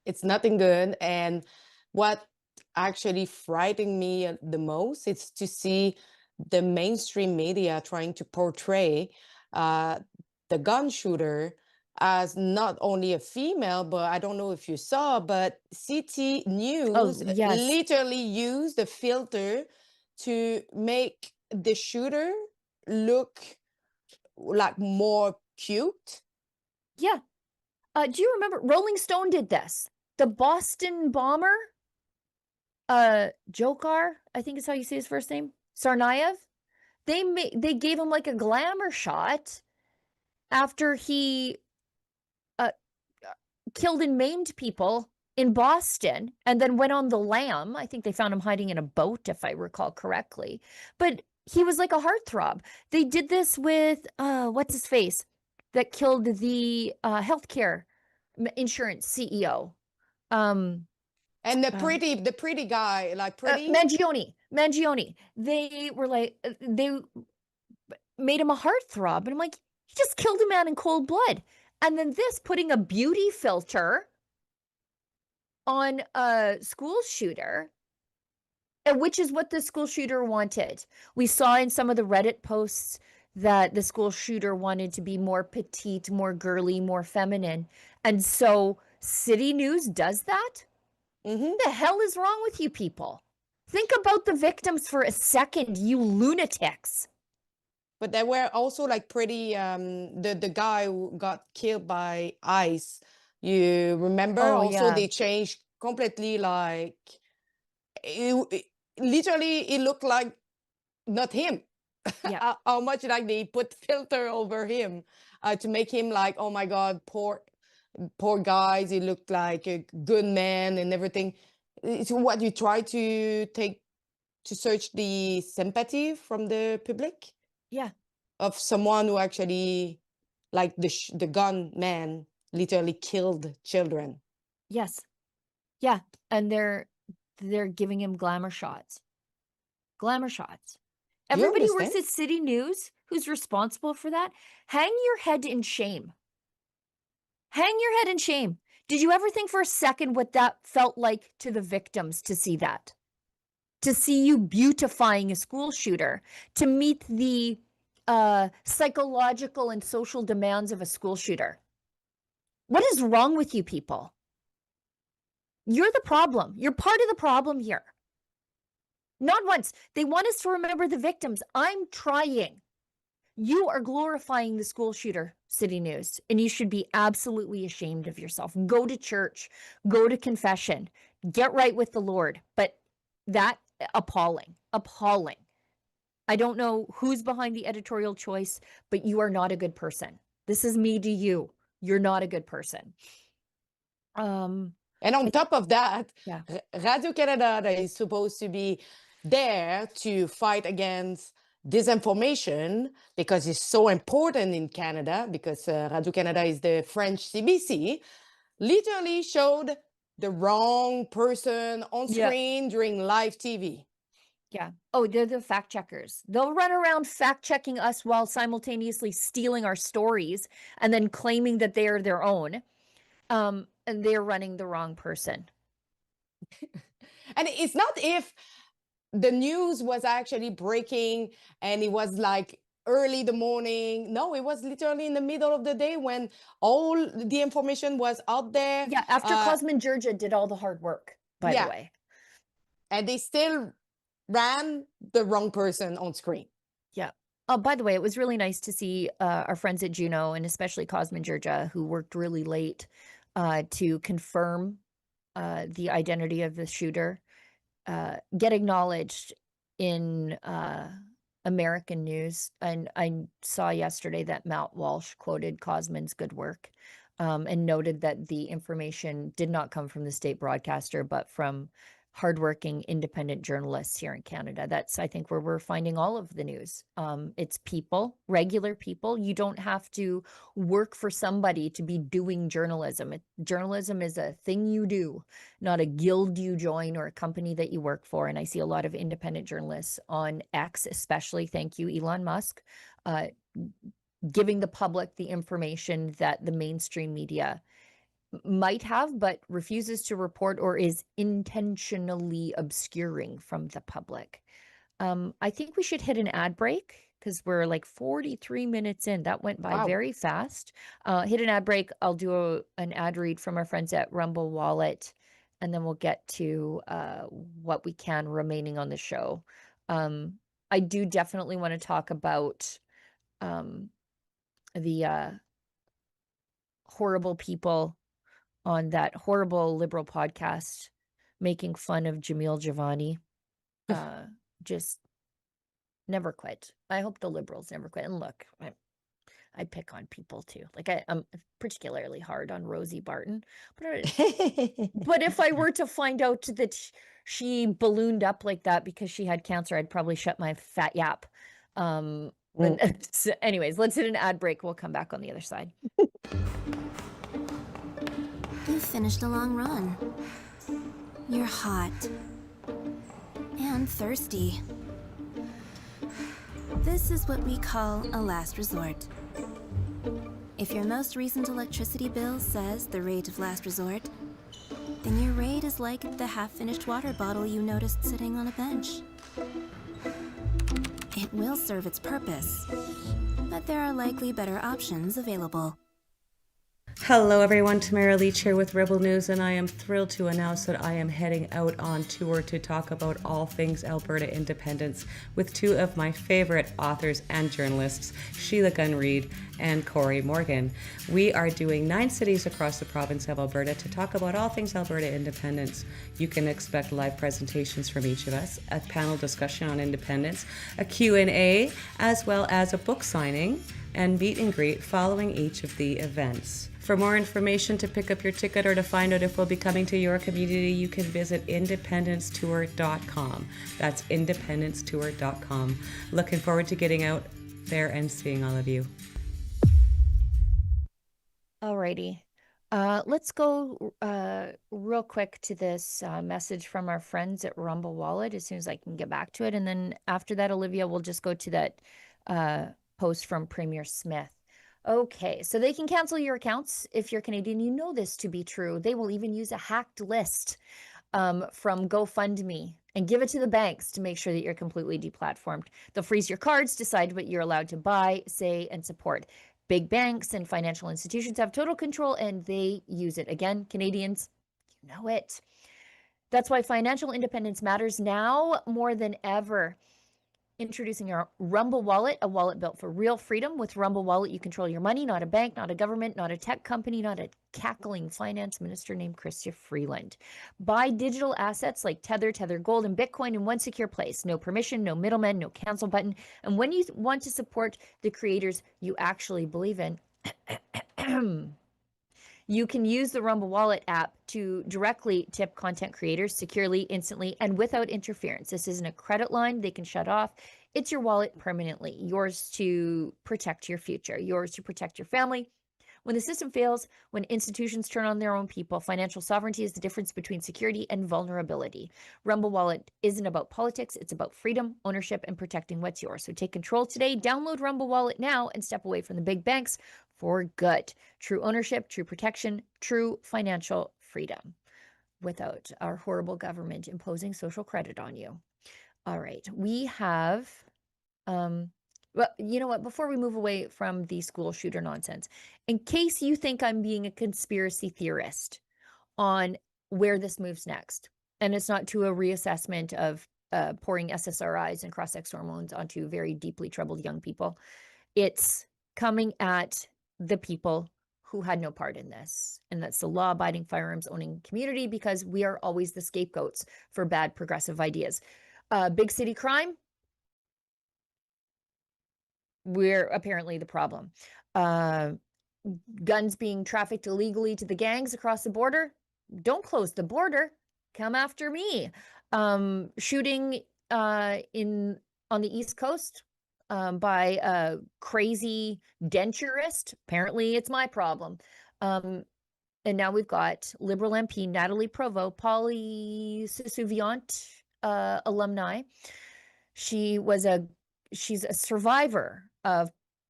It's nothing good. And what actually frightened me the most is to see the mainstream media trying to portray the gun shooter as not only a female, but I don't know if you saw, but CT News yes. literally used the filter to make the shooter look like more cute. Yeah. Do you remember Rolling Stone did this? The Boston bomber, Dzhokhar, I think is how you say his first name, Tsarnaev. They gave him like a glamour shot after he killed and maimed people in Boston and then went on the lam. I think they found him hiding in a boat, if I recall correctly. But he was like a heartthrob. They did this with, what's his face, that killed the healthcare insurance CEO. And the pretty guy, like pretty Mangione. They were like, they made him a heartthrob. And I'm like, he just killed a man in cold blood. And then putting a beauty filter on a school shooter, which is what the school shooter wanted. We saw in some of the Reddit posts that the school shooter wanted to be more petite, more girly, more feminine. And so City News does that? What the hell is wrong with you people? Think about the victims for a second, you lunatics. But there were also like pretty, the guy who got killed by ICE. You remember? They changed completely, like, literally, it looked like not him. Yeah. How much like they put filter over him to make him like, oh my God, poor guys. He looked like a good man and everything. It's what you try to search the sympathy from the public. Yeah. Of someone who actually, like the gun man, literally killed children. Yes. Yeah. And they're giving him glamour shots. Glamour shots. Everybody who works at City News who's responsible for that, hang your head in shame. Hang your head in shame. Did you ever think for a second what that felt like to the victims to see that? To see you beautifying a school shooter, to meet the psychological and social demands of a school shooter. What is wrong with you people? You're the problem. You're part of the problem here. Not once. They want us to remember the victims. I'm trying. You are glorifying the school shooter, City News, and you should be absolutely ashamed of yourself. Go to church. Go to confession. Get right with the Lord. But that, appalling. Appalling. I don't know who's behind the editorial choice, but you are not a good person. This is me to you. You're not a good person. And on top of that, Radio-Canada that is supposed to be there to fight against disinformation because it's so important in Canada, because Radio-Canada is the French CBC, literally showed the wrong person on screen during live TV. Yeah. Oh, they're the fact checkers. They'll run around fact checking us while simultaneously stealing our stories and then claiming that they are their own. And they're running the wrong person. And it's not if the news was actually breaking and it was like early the morning. No, it was literally in the middle of the day when all the information was out there. Yeah, after Cosmin Georgia did all the hard work, by the way. And they still ran the wrong person on screen. Yeah. Oh, by the way, it was really nice to see our friends at Juneau, and especially Cosmin Georgia, who worked really late to confirm the identity of the shooter, get acknowledged in American news. And I saw yesterday that Matt Walsh quoted Cosmin's good work and noted that the information did not come from the state broadcaster, but from hardworking independent journalists here in Canada. That's, I think, where we're finding all of the news. It's people, regular people. You don't have to work for somebody to be doing journalism. Journalism is a thing you do, not a guild you join or a company that you work for. And I see a lot of independent journalists on X, especially, thank you, Elon Musk, giving the public the information that the mainstream media might have, but refuses to report or is intentionally obscuring from the public. I think we should hit an ad break because we're like 43 minutes in. That went by very fast. Hit an ad break. I'll do an ad read from our friends at Rumble Wallet, and then we'll get to what we can remaining on the show. I do definitely want to talk about the horrible people on that horrible liberal podcast making fun of Jamil Javani. Just never quit. I hope the liberals never quit. And look, I pick on people too. Like I'm particularly hard on Rosie Barton. But if I were to find out that she ballooned up like that because she had cancer, I'd probably shut my fat yap. So anyways, let's hit an ad break. We'll come back on the other side. You finished a long run. You're hot. And thirsty. This is what we call a last resort. If your most recent electricity bill says the rate of last resort, then your rate is like the half-finished water bottle you noticed sitting on a bench. It will serve its purpose, but there are likely better options available. Hello everyone, Tamara Leach here with Rebel News, and I am thrilled to announce that I am heading out on tour to talk about all things Alberta independence with two of my favorite authors and journalists, Sheila Gunn Reid and Corey Morgan. We are doing 9 cities across the province of Alberta to talk about all things Alberta independence. You can expect live presentations from each of us, a panel discussion on independence, a Q&A, as well as a book signing and meet and greet following each of the events. For more information, to pick up your ticket, or to find out if we'll be coming to your community, you can visit independencetour.com. That's independencetour.com. Looking forward to getting out there and seeing all of you. Alrighty. Let's go real quick to this message from our friends at Rumble Wallet as soon as I can get back to it. And then after that, Olivia, we'll just go to that post from Premier Smith. Okay, so they can cancel your accounts if you're Canadian. You know this to be true. They will even use a hacked list from GoFundMe and give it to the banks to make sure that you're completely deplatformed. They'll freeze your cards, decide what you're allowed to buy, say, and support. Big banks and financial institutions have total control, and they use it. Again, Canadians, you know it. That's why financial independence matters now more than ever. Introducing our Rumble Wallet, a wallet built for real freedom. With Rumble Wallet, you control your money, not a bank, not a government, not a tech company, not a cackling finance minister named Chrystia Freeland. Buy digital assets like Tether, Tether Gold, and Bitcoin in one secure place. No permission, no middleman, no cancel button. And when you want to support the creators you actually believe in, you can use the Rumble Wallet app to directly tip content creators securely, instantly, and without interference. This isn't a credit line they can shut off. It's your wallet permanently, yours to protect your future, yours to protect your family. When the system fails, when institutions turn on their own people, financial sovereignty is the difference between security and vulnerability. Rumble Wallet isn't about politics. It's about freedom, ownership, and protecting what's yours. So take control today. Download Rumble Wallet now and step away from the big banks for good. True ownership, true protection, true financial freedom without our horrible government imposing social credit on you. All right. We have Well, you know what? Before we move away from the school shooter nonsense, in case you think I'm being a conspiracy theorist on where this moves next, and it's not to a reassessment of pouring SSRIs and cross-sex hormones onto very deeply troubled young people, it's coming at the people who had no part in this, and that's the law-abiding firearms owning community, because we are always the scapegoats for bad progressive ideas. Big city crime, we're apparently the problem. Guns being trafficked illegally to the gangs across the border, don't close the border, come after me. Shooting on the East Coast by a crazy denturist, apparently it's my problem. And now we've got Liberal MP Natalie Provost, Poly Sisouviant alumni. She's a survivor of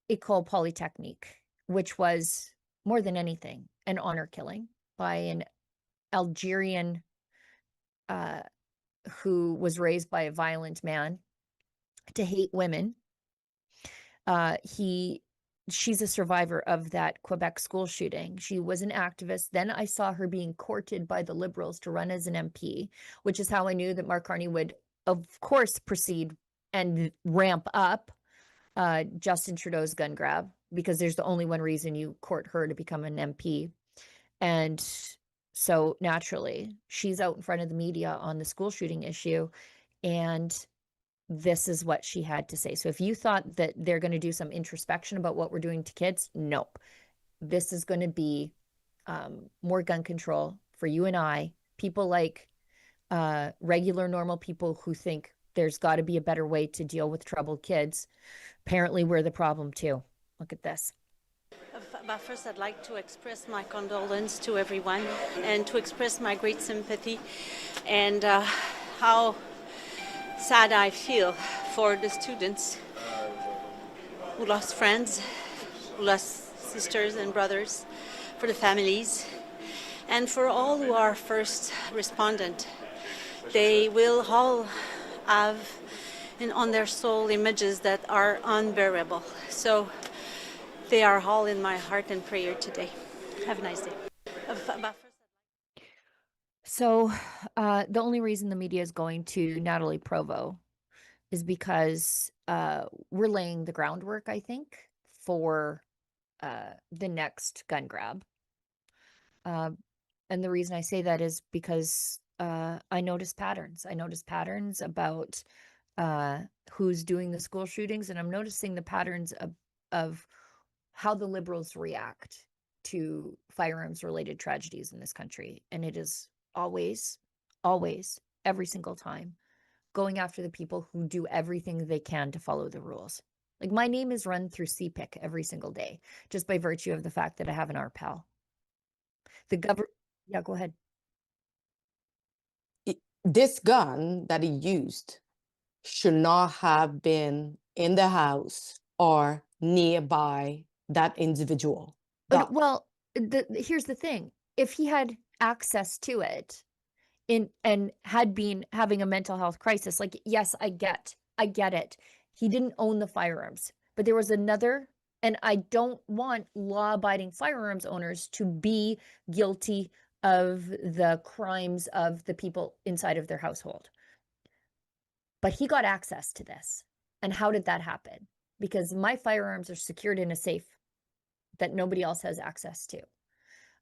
École Polytechnique, which was more than anything an honor killing by an Algerian who was raised by a violent man to hate women. She's a survivor of that Quebec school shooting. She was an activist. Then I saw her being courted by the Liberals to run as an MP, which is how I knew that Mark Carney would, of course, proceed and ramp up Justin Trudeau's gun grab, because there's the only one reason you court her to become an MP. And so naturally, she's out in front of the media on the school shooting issue, and this is what she had to say. So if you thought that they're going to do some introspection about what we're doing to kids, nope. This is going to be more gun control for you and I, people like regular, normal people who think there's got to be a better way to deal with troubled kids. Apparently, we're the problem too. Look at this. But first, I'd like to express my condolence to everyone and to express my great sympathy and how sad I feel for the students who lost friends, who lost sisters and brothers, for the families, and for all who are first respondent. They will all have on their soul images that are unbearable. So they are all in my heart and prayer today. Have a nice day. So the only reason the media is going to Natalie Provost is because we're laying the groundwork, I think, for the next gun grab. And the reason I say that is because I notice patterns. I notice patterns about who's doing the school shootings, and I'm noticing the patterns of how the Liberals react to firearms-related tragedies in this country. And it is always, every single time, going after the people who do everything they can to follow the rules. Like, my name is run through CPIC every single day, just by virtue of the fact that I have an RPAL. The government, yeah, go ahead. This gun that he used should not have been in the house or nearby that individual. Well, here's the thing. If he had access to it and had been having a mental health crisis, like, yes, I get it. He didn't own the firearms, but there was another, and I don't want law-abiding firearms owners to be guilty of the crimes of the people inside of their household. But he got access to this. And how did that happen? Because my firearms are secured in a safe that nobody else has access to.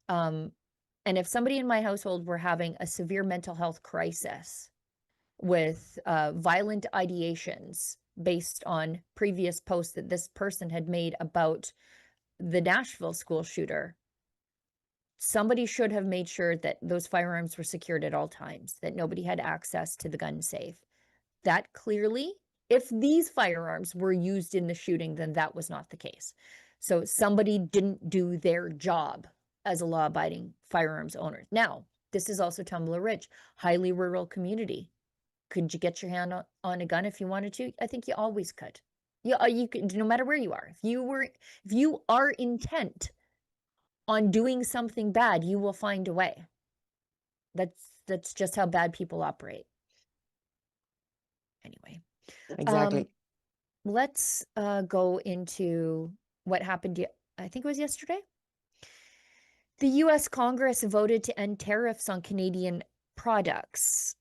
And if somebody in my household were having a severe mental health crisis with violent ideations based on previous posts that this person had made about the Nashville school shooter, somebody should have made sure that those firearms were secured at all times, that nobody had access to the gun safe. That clearly, if these firearms were used in the shooting, then that was not the case. So somebody didn't do their job as a law-abiding firearms owner. Now, this is also Tumbler Ridge, highly rural community. Could you get your hand on a gun if you wanted to? I think you always could. You could, no matter where you are. If you are intent on doing something bad, you will find a way. That's just how bad people operate. Anyway. Exactly. let's go into what happened. I think it was yesterday. The U.S. Congress voted to end tariffs on Canadian products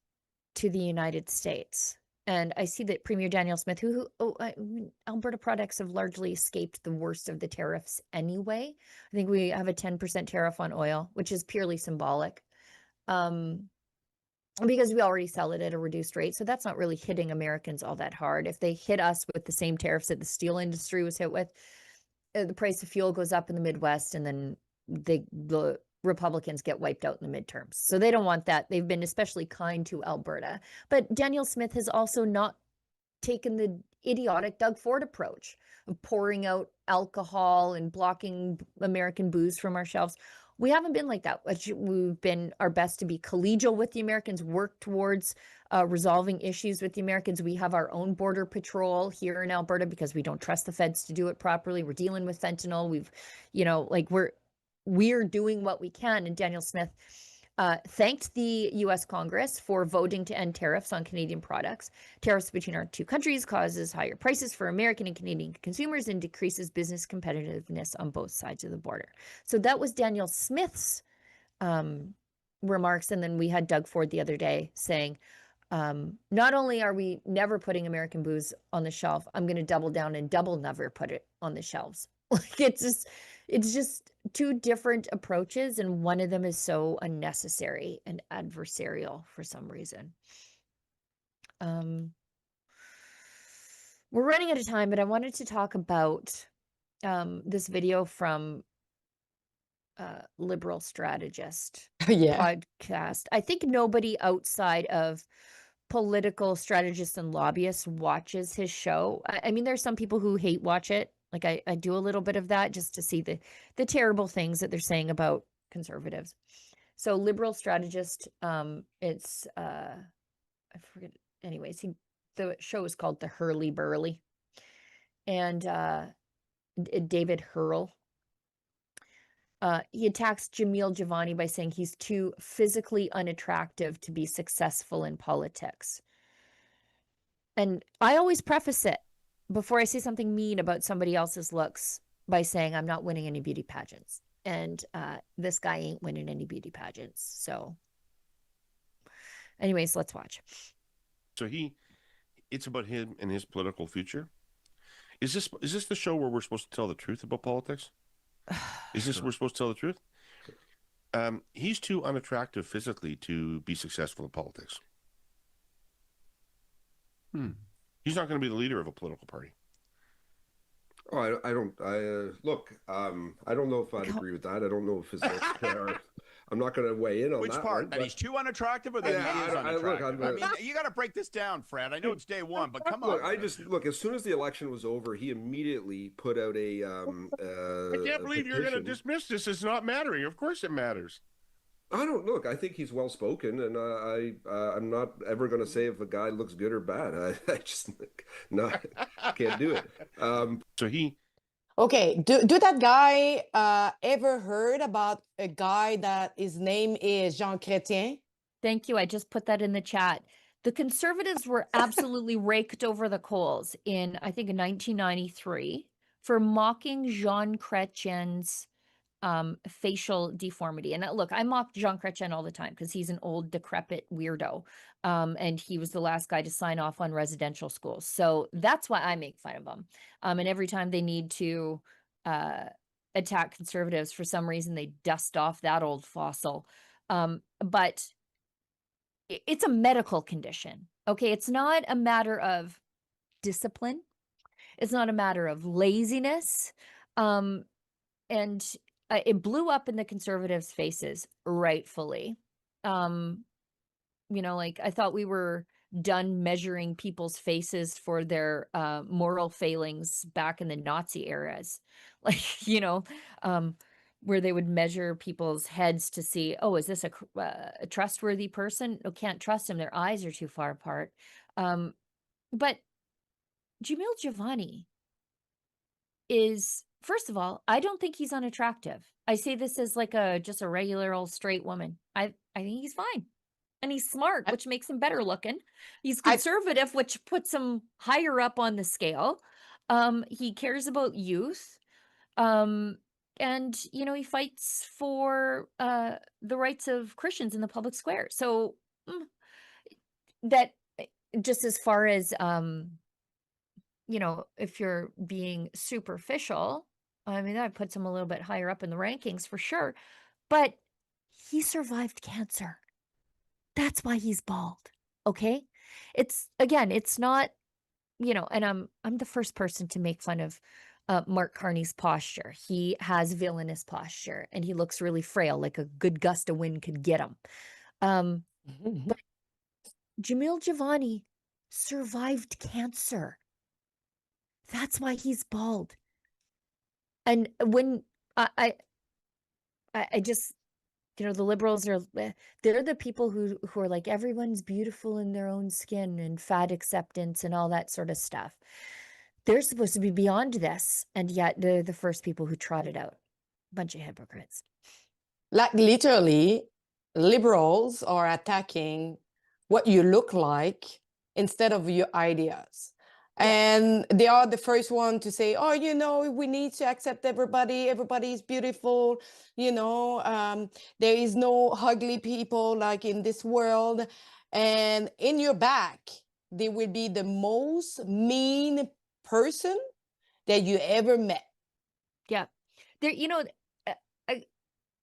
to the United States. And I see that Premier Daniel Smith, Alberta products have largely escaped the worst of the tariffs anyway. I think we have a 10% tariff on oil, which is purely symbolic, because we already sell it at a reduced rate. So that's not really hitting Americans all that hard. If they hit us with the same tariffs that the steel industry was hit with, the price of fuel goes up in the Midwest, and then the Republicans get wiped out in the midterms. So they don't want that. They've been especially kind to Alberta. But Daniel Smith has also not taken the idiotic Doug Ford approach of pouring out alcohol and blocking American booze from our shelves. We haven't been like that. We've been our best to be collegial with the Americans, work towards resolving issues with the Americans. We have our own border patrol here in Alberta because we don't trust the feds to do it properly. We're dealing with fentanyl. We're doing what we can. And Daniel Smith thanked the U.S. Congress for voting to end tariffs on Canadian products. Tariffs between our two countries causes higher prices for American and Canadian consumers and decreases business competitiveness on both sides of the border. So that was Daniel Smith's remarks. And then we had Doug Ford the other day saying, not only are we never putting American booze on the shelf, I'm going to double down and double never put it on the shelves. Like it's just two different approaches, and one of them is so unnecessary and adversarial for some reason. We're running out of time, but I wanted to talk about this video from Liberal Strategist podcast. I think nobody outside of political strategists and lobbyists watches his show. I mean, there's some people who hate watch it. Like I do a little bit of that just to see the terrible things that they're saying about conservatives. So Liberal Strategist, it's I forget. Anyways, the show is called The Hurly Burly, and David Hurl. He attacks Jamil Javani by saying he's too physically unattractive to be successful in politics. And I always preface it before I say something mean about somebody else's looks by saying I'm not winning any beauty pageants. And this guy ain't winning any beauty pageants. So anyways, let's watch. So it's about him and his political future. Is this the show where we're supposed to tell the truth about politics? Is this we're supposed to tell the truth? He's too unattractive physically to be successful in politics. He's not going to be the leader of a political party. Oh, I don't know if I'd agree with that. I don't know if his looks are. I'm not going to weigh in on Which that part? one, That he's too unattractive, or that he is unattractive? I mean, you got to break this down, Fred. I know it's day one, but come on. Look. As soon as the election was over, he immediately put out a. I can't believe you're going to dismiss this as not mattering. Of course, it matters. I think he's well spoken, and I'm not ever going to say if a guy looks good or bad. I just can't do it. So he. Okay, do that guy ever heard about a guy that his name is Jean Chrétien? Thank you. I just put that in the chat. The Conservatives were absolutely raked over the coals in, I think, in 1993 for mocking Jean Chrétien's facial deformity. And look, I mock Jean Chrétien all the time because he's an old, decrepit weirdo. And he was the last guy to sign off on residential schools. So that's why I make fun of him. And every time they need to attack conservatives, for some reason, they dust off that old fossil. But it's a medical condition. Okay, it's not a matter of discipline. It's not a matter of laziness. And it blew up in the conservatives' faces, rightfully. I thought we were done measuring people's faces for their moral failings back in the Nazi eras. Where they would measure people's heads to see, oh, is this a trustworthy person? Oh, can't trust him. Their eyes are too far apart. But Jamil Javani is, first of all, I don't think he's unattractive. I say this as like just a regular old straight woman. I think he's fine. And he's smart, which makes him better looking. He's conservative, which puts him higher up on the scale. He cares about youth. And he fights for the rights of Christians in the public square. So that just as far as if you're being superficial, I mean, that puts him a little bit higher up in the rankings for sure. But he survived cancer. That's why he's bald. Okay? It's not, and I'm the first person to make fun of Mark Carney's posture. He has villainous posture and he looks really frail, like a good gust of wind could get him. But Jamil Javani survived cancer. That's why he's bald. And when I just, the liberals they're the people who are like, everyone's beautiful in their own skin and fat acceptance and all that sort of stuff. They're supposed to be beyond this, and yet they're the first people who trot it out. Bunch of hypocrites. Like literally, liberals are attacking what you look like instead of your ideas. Yeah. And they are the first one to say, oh, we need to accept everybody. Everybody is beautiful. There is no ugly people like in this world. And in your back, they will be the most mean person that you ever met. Yeah.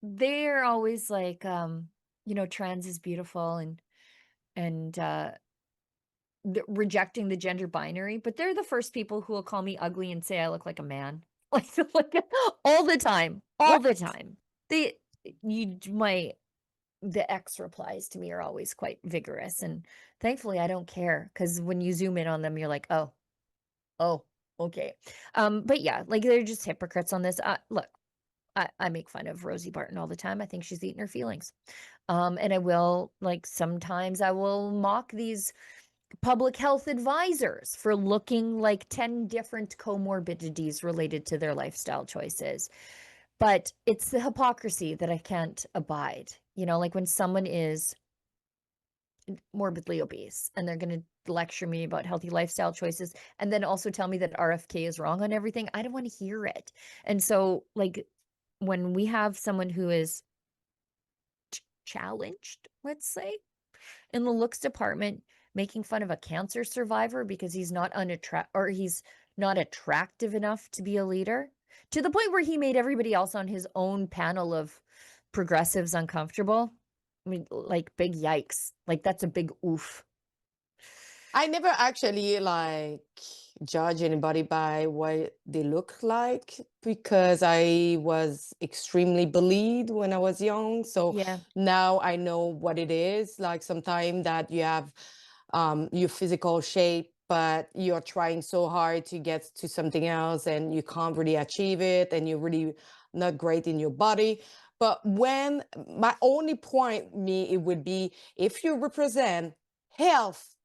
They're always like, trans is beautiful and rejecting the gender binary, but they're the first people who will call me ugly and say I look like a man. Like all the time. The X replies to me are always quite vigorous, and thankfully I don't care, because when you zoom in on them, you're like, oh, okay. But yeah, like they're just hypocrites on this. Look, I make fun of Rosie Barton all the time. I think she's eating her feelings. And I will, sometimes I will mock these public health advisors for looking like 10 different comorbidities related to their lifestyle choices. But it's the hypocrisy that I can't abide. Like when someone is morbidly obese and they're going to lecture me about healthy lifestyle choices and then also tell me that RFK is wrong on everything, I don't want to hear it. And so, when we have someone who is challenged, let's say, in the looks department, making fun of a cancer survivor because he's not attractive enough to be a leader, to the point where he made everybody else on his own panel of progressives uncomfortable. I mean, big yikes. That's a big oof. I never actually judge anybody by what they look like, because I was extremely bullied when I was young. So yeah. Now I know what it is. Like sometimes that you have your physical shape, but you're trying so hard to get to something else and you can't really achieve it, and you're really not great in your body. But when my only point it would be, if you represent health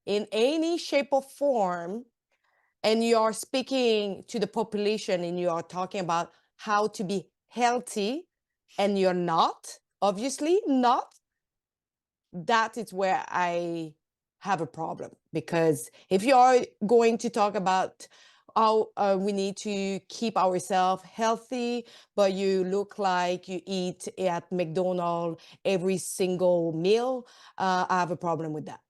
in any shape or form, and you are speaking to the population and you are talking about how to be healthy, and you're not, obviously not, that is where I have a problem. Because if you are going to talk about how we need to keep ourselves healthy, but you look like you eat at McDonald's every single meal, I have a problem with that.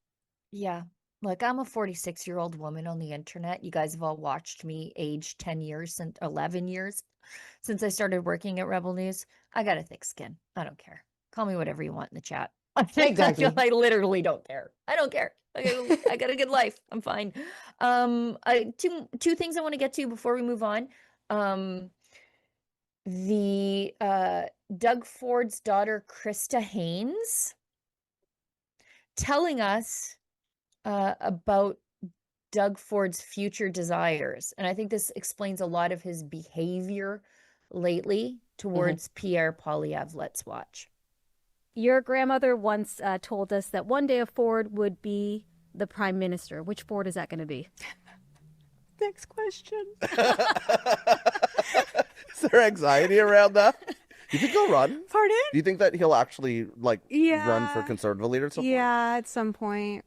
Yeah. Look, I'm a 46-year-old woman on the internet. You guys have all watched me age 10 years and 11 years since I started working at Rebel News. I got a thick skin. I don't care. Call me whatever you want in the chat. Exactly. I literally don't care. I don't care. I got a good life. I'm fine. Two things I want to get to before we move on. Doug Ford's daughter, Krista Haynes, telling us about Doug Ford's future desires. And I think this explains a lot of his behavior lately towards Pierre Poilievre. Let's watch. Your grandmother once told us that one day a Ford would be the prime minister. Which Ford is that going to be? Next question. Is there anxiety around that? Do you think he'll run? Pardon? Do you think that he'll actually run for conservative leader at some point? Yeah, at some point.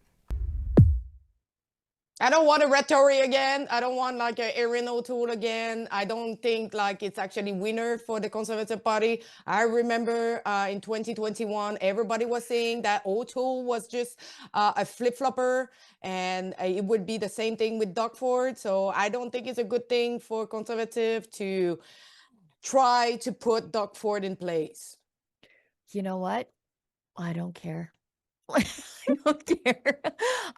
I don't want a rhetoric again. I don't want like a Erin O'Toole again. I don't think like it's actually winner for the Conservative Party. I remember in 2021, everybody was saying that O'Toole was just a flip-flopper, and it would be the same thing with Doug Ford. So I don't think it's a good thing for Conservative to try to put Doug Ford in place. You know what? I don't care. I don't care.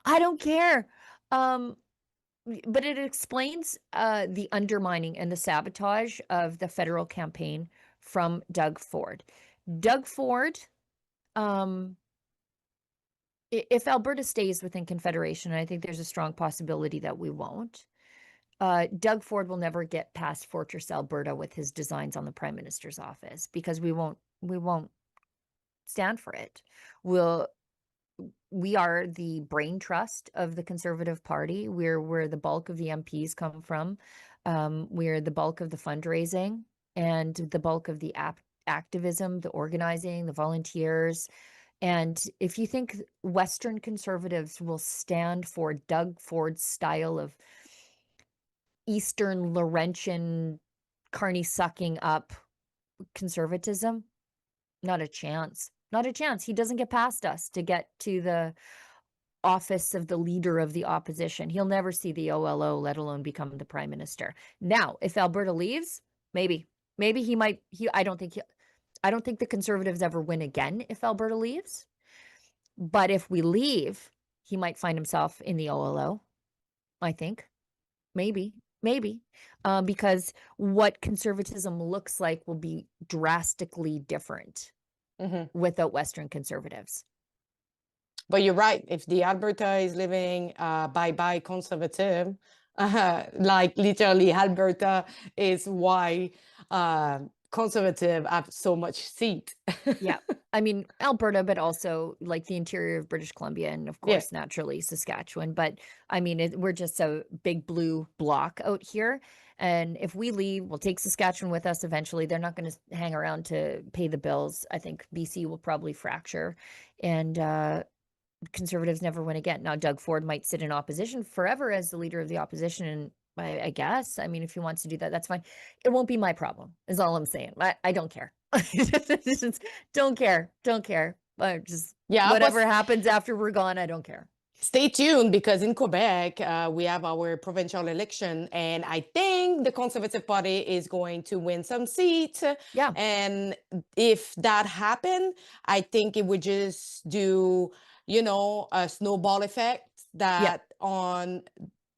I don't care. But it explains the undermining and the sabotage of the federal campaign from Doug Ford. Doug Ford, if Alberta stays within Confederation, and I think there's a strong possibility that we won't, Doug Ford will never get past Fortress Alberta with his designs on the Prime Minister's office, because we won't stand for it. We are the brain trust of the Conservative Party. We're where the bulk of the MPs come from. We're the bulk of the fundraising and the bulk of the activism, the organizing, the volunteers. And if you think Western Conservatives will stand for Doug Ford's style of Eastern Laurentian carny sucking up conservatism, not a chance. Not a chance. He doesn't get past us to get to the office of the leader of the opposition. He'll never see the OLO, let alone become the prime minister. Now, if Alberta leaves, maybe he might. I don't think the Conservatives ever win again if Alberta leaves. But if we leave, he might find himself in the OLO. I think maybe. Because what conservatism looks like will be drastically different without Western Conservatives. But you're right. If the Alberta is living bye-bye Conservative, like literally Alberta is why Conservative have so much seat. Yeah. I mean, Alberta, but also like the interior of British Columbia and of course, naturally Saskatchewan. But I mean, we're just a big blue block out here. And if we leave, we'll take Saskatchewan with us eventually. They're not going to hang around to pay the bills. I think BC will probably fracture, and Conservatives never win again. Now, Doug Ford might sit in opposition forever as the leader of the opposition, and I guess, I mean, if he wants to do that, that's fine. It won't be my problem, is all I'm saying. I don't care. Don't care. Just whatever happens after we're gone, I don't care. Stay tuned, because in Quebec, we have our provincial election, and I think the Conservative Party is going to win some seats. Yeah. And if that happened, I think it would just do, a snowball effect that on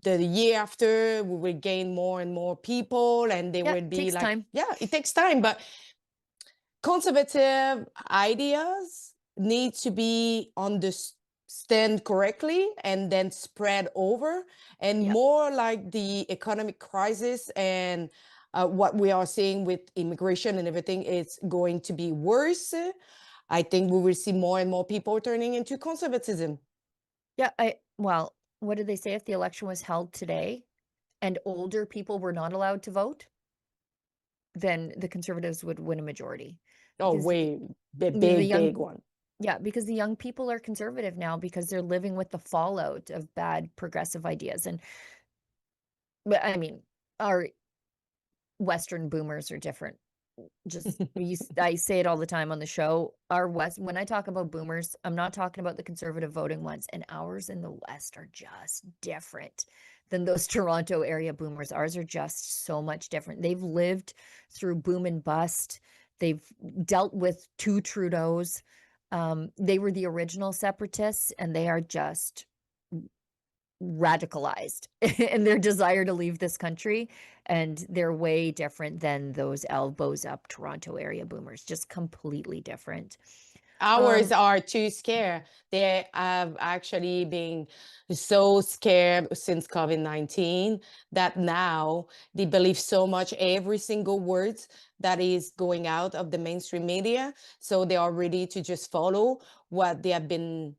the year after we will gain more and more people, and they would be like, time. Yeah, it takes time. But conservative ideas need to be understand correctly and then spread over, and more like the economic crisis and what we are seeing with immigration and everything is going to be worse. I think we will see more and more people turning into conservatism. Yeah, well, what did they say? If the election was held today and older people were not allowed to vote, then the Conservatives would win a majority. Oh, way big one. Yeah, because the young people are conservative now because they're living with the fallout of bad progressive ideas. But I mean, our Western boomers are different. I say it all the time on the show. When I talk about boomers, I'm not talking about the conservative voting ones, and ours in the West are just different than those Toronto area boomers. Ours are just so much different. They've lived through boom and bust. They've dealt with two Trudeaus. They were the original separatists, and they are just radicalized in their desire to leave this country, and they're way different than those elbows up Toronto area boomers, just completely different. Ours are too scared. They have actually been so scared since COVID-19 that now they believe so much every single word that is going out of the mainstream media, so they are ready to just follow what they have been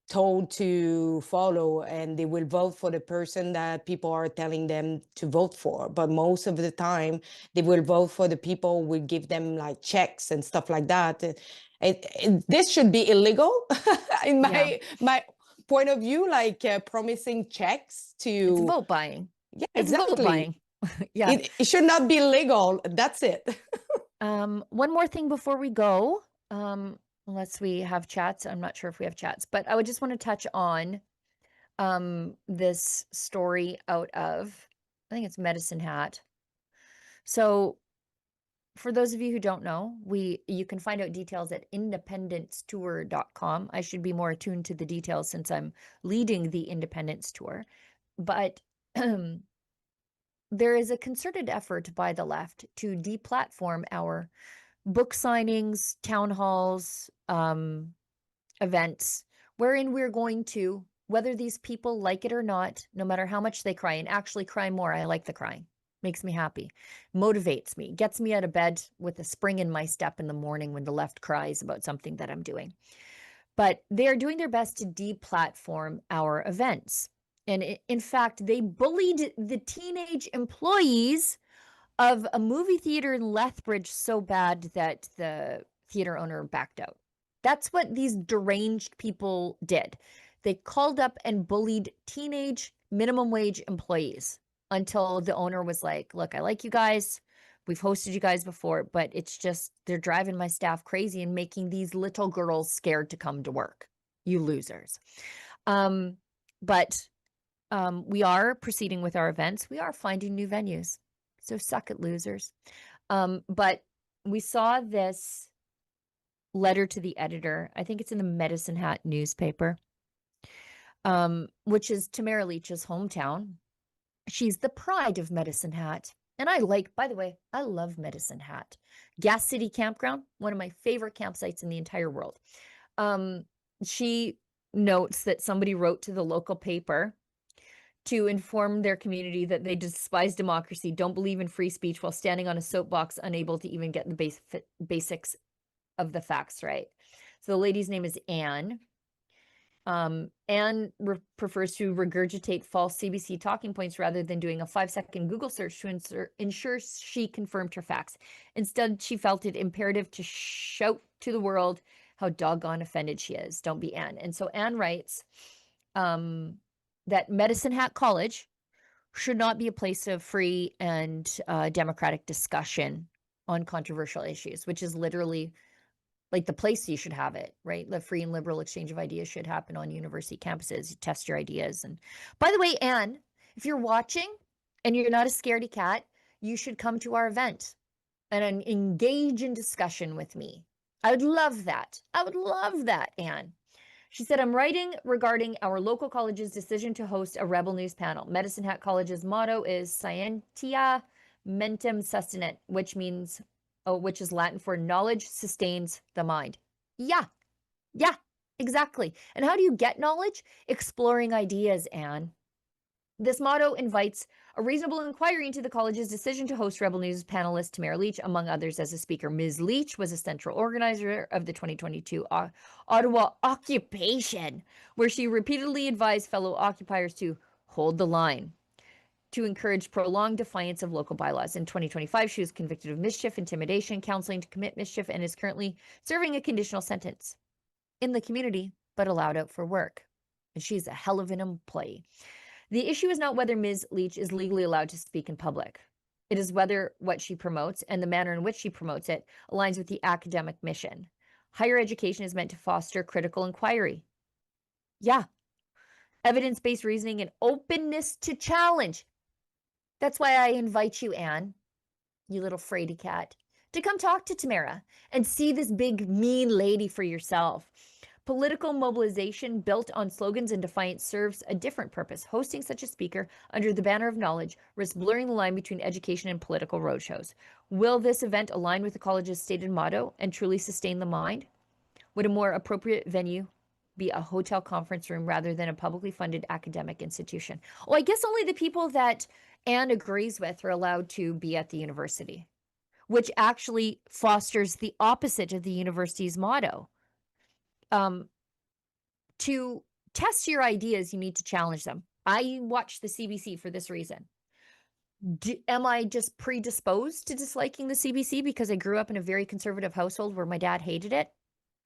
told to follow, and they will vote for the person that people are telling them to vote for. But most of the time they will vote for the people who will give them like checks and stuff like that. This should be illegal in my point of view, like promising checks to. It's vote buying. Yeah, It's exactly. vote buying. Yeah. It should not be legal. That's it. One more thing before we go, unless we have chats. I'm not sure if we have chats, but I would just want to touch on this story out of, I think it's Medicine Hat. So for those of you who don't know, you can find out details at independencetour.com. I should be more attuned to the details since I'm leading the Independence Tour. But there is a concerted effort by the left to deplatform our book signings, town halls, events, wherein we're going to, whether these people like it or not, no matter how much they cry, and actually cry more, I like the crying. Makes me happy, motivates me, gets me out of bed with a spring in my step in the morning when the left cries about something that I'm doing. But they are doing their best to deplatform our events. And in fact, they bullied the teenage employees of a movie theater in Lethbridge so bad that the theater owner backed out. That's what these deranged people did. They called up and bullied teenage minimum wage employees until the owner was like, look, I like you guys. We've hosted you guys before, but it's just, they're driving my staff crazy and making these little girls scared to come to work. You losers. But we are proceeding with our events. We are finding new venues. So suck it, losers. But we saw this letter to the editor. I think it's in the Medicine Hat newspaper, which is Tamara Leach's hometown. She's the pride of Medicine Hat. And by the way, I love Medicine Hat. Gas City Campground, one of my favorite campsites in the entire world. She notes that somebody wrote to the local paper to inform their community that they despise democracy, don't believe in free speech, while standing on a soapbox, unable to even get the basics of the facts right. So the lady's name is Anne. Anne prefers to regurgitate false CBC talking points rather than doing a 5-second Google search to ensure she confirmed her facts. Instead, she felt it imperative to shout to the world how doggone offended she is. Don't be Anne. And so Anne writes that Medicine Hat College should not be a place of free and democratic discussion on controversial issues, which is literally like the place you should have it, right? The free and liberal exchange of ideas should happen on university campuses. You test your ideas. And by the way, Anne, if you're watching and you're not a scaredy cat, you should come to our event and engage in discussion with me. I would love that. I would love that, Anne. She said, I'm writing regarding our local college's decision to host a Rebel News panel. Medicine Hat College's motto is Scientia Mentem Sustinet, which is Latin for knowledge sustains the mind. Yeah, exactly. And how do you get knowledge? Exploring ideas, Anne. This motto invites a reasonable inquiry into the college's decision to host Rebel News panelist Tamara Leach, among others, as a speaker. Ms. Leach was a central organizer of the 2022 Ottawa occupation, where she repeatedly advised fellow occupiers to hold the line, to encourage prolonged defiance of local bylaws. In 2025, she was convicted of mischief, intimidation, counseling to commit mischief, and is currently serving a conditional sentence in the community, but allowed out for work. And she's a hell of an employee. The issue is not whether Ms. Leach is legally allowed to speak in public. It is whether what she promotes and the manner in which she promotes it aligns with the academic mission. Higher education is meant to foster critical inquiry. Yeah. Evidence-based reasoning and openness to challenge. That's why I invite you, Anne, you little fraidy cat, to come talk to Tamara and see this big, mean lady for yourself. Political mobilization built on slogans and defiance serves a different purpose. Hosting such a speaker under the banner of knowledge risks blurring the line between education and political roadshows. Will this event align with the college's stated motto and truly sustain the mind? Would a more appropriate venue be a hotel conference room rather than a publicly funded academic institution? Well, I guess only the people that Anne agrees with are allowed to be at the university, which actually fosters the opposite of the university's motto. To test your ideas, you need to challenge them. I watch the CBC for this reason. Am I just predisposed to disliking the CBC because I grew up in a very conservative household where my dad hated it?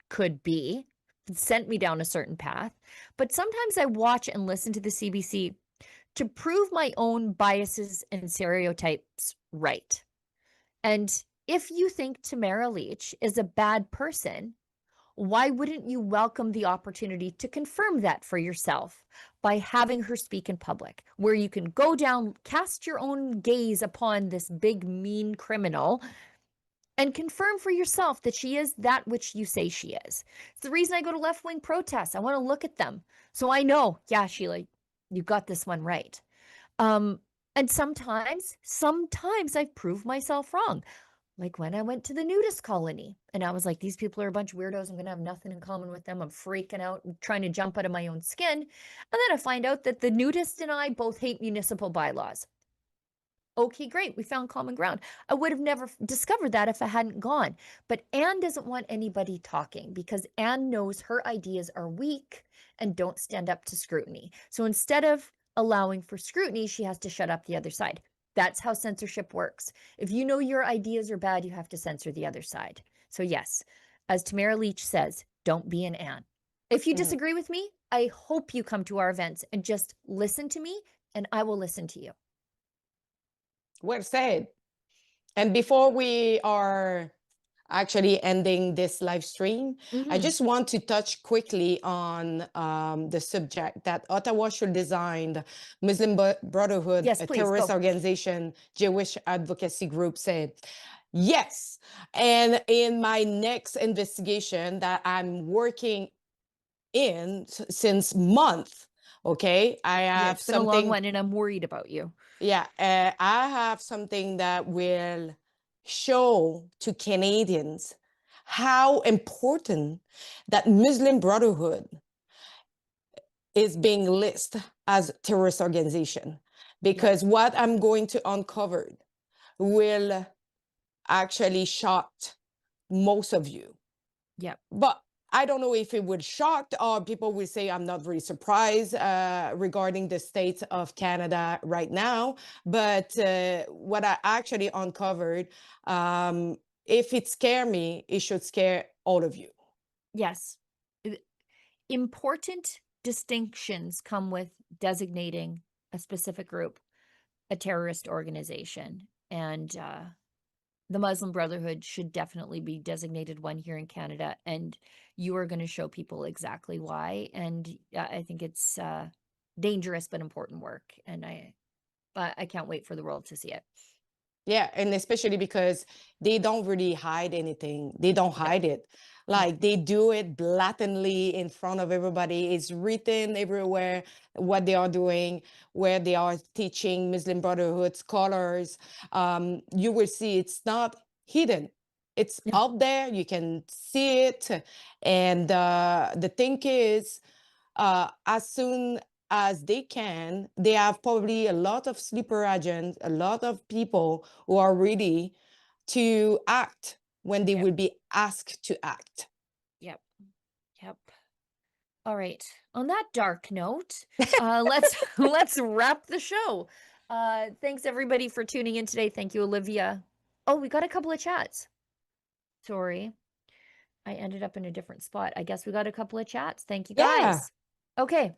Could be. sent me down a certain path. But sometimes I watch and listen to the CBC to prove my own biases and stereotypes right. And if you think Tamara Lich is a bad person, why wouldn't you welcome the opportunity to confirm that for yourself by having her speak in public, where you can go down, cast your own gaze upon this big, mean criminal and confirm for yourself that she is that which you say she is. It's the reason I go to left-wing protests. I want to look at them. So I know, yeah, Sheila, you got this one right. And sometimes I've proved myself wrong. Like when I went to the nudist colony and I was like, these people are a bunch of weirdos. I'm going to have nothing in common with them. I'm freaking out, trying to jump out of my own skin. And then I find out that the nudist and I both hate municipal bylaws. Okay, great. We found common ground. I would have never discovered that if I hadn't gone. But Anne doesn't want anybody talking because Anne knows her ideas are weak and don't stand up to scrutiny. So instead of allowing for scrutiny, she has to shut up the other side. That's how censorship works. If you know your ideas are bad, you have to censor the other side. So yes, as Tamara Lich says, don't be an Anne. If you disagree with me, I hope you come to our events and just listen to me and I will listen to you. Well said. And before we are actually ending this live stream, I just want to touch quickly on the subject that Ottawa should design Muslim Brotherhood, yes, a please, terrorist go. organization, Jewish advocacy group, said. Yes. And in my next investigation that I'm working in since month, okay, I have it's been a long one and I'm worried about you. Yeah, I have something that will show to Canadians how important that Muslim Brotherhood is being listed as a terrorist organization. Because what I'm going to uncover will actually shock most of you. Yep. But I don't know if it would shock or people will say I'm not very surprised regarding the state of Canada right now. But what I actually uncovered, if it scares me, it should scare all of you. Yes. Important distinctions come with designating a specific group a terrorist organization. And the Muslim Brotherhood should definitely be designated one here in Canada, and you are going to show people exactly why. And I think it's dangerous but important work, and I can't wait for the world to see it. Yeah, and especially because they don't really hide anything. They don't hide it. Like they do it blatantly in front of everybody. It's written everywhere what they are doing, where they are teaching Muslim Brotherhood scholars. You will see it's not hidden. It's out there. You can see it. And the thing is, as soon as they can, they have probably a lot of sleeper agents, a lot of people who are ready to act when they will be asked to act. Yep. All right. On that dark note, let's wrap the show. Thanks everybody for tuning in today. Thank you, Olivia. Oh, we got a couple of chats. Sorry. I ended up in a different spot. I guess we got a couple of chats. Thank you guys. Yeah. Okay.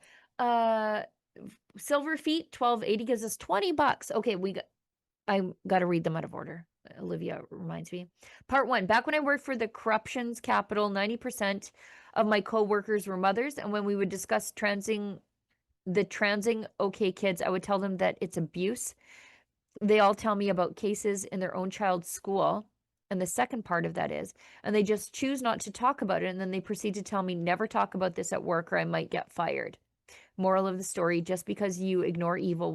Silver Feet 1280 gives us $20. Okay, I got to read them out of order. Olivia reminds me. Part 1. Back when I worked for the corruptions capital, 90% of my co-workers were mothers, and when we would discuss transing okay kids, I would tell them that it's abuse. They all tell me about cases in their own child's school. And the second part of that is, and they just choose not to talk about it. And then they proceed to tell me, never talk about this at work or I might get fired. Moral of the story, just because you ignore evil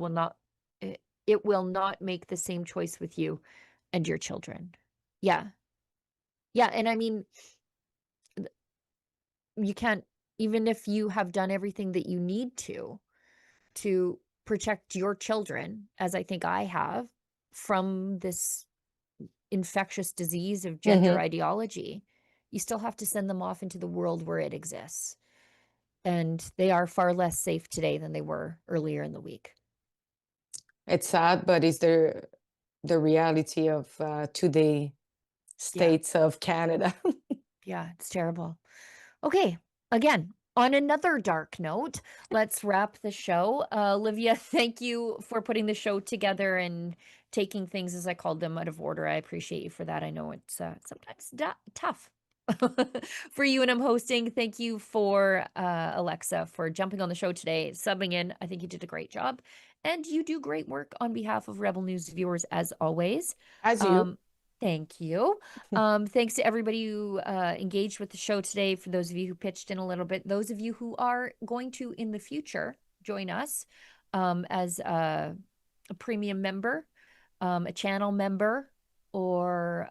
it will not make the same choice with you and your children. Yeah. And I mean, you can't, even if you have done everything that you need to protect your children, as I think I have, from this infectious disease of gender ideology, you still have to send them off into the world where it exists. And they are far less safe today than they were earlier in the week. It's sad, but it's the reality of today states of Canada. Yeah, it's terrible. Okay. again, on another dark note, let's wrap the show. Olivia, thank you for putting the show together and taking things, as I called them, out of order. I appreciate you for that. I know it's sometimes tough for you, and I'm hosting. Thank you for Alexa for jumping on the show today, subbing in. I think you did a great job, and you do great work on behalf of Rebel News viewers as always. As you. Thank you. Thanks to everybody who engaged with the show today. For those of you who pitched in a little bit, those of you who are going to in the future join us as a premium member, a channel member, or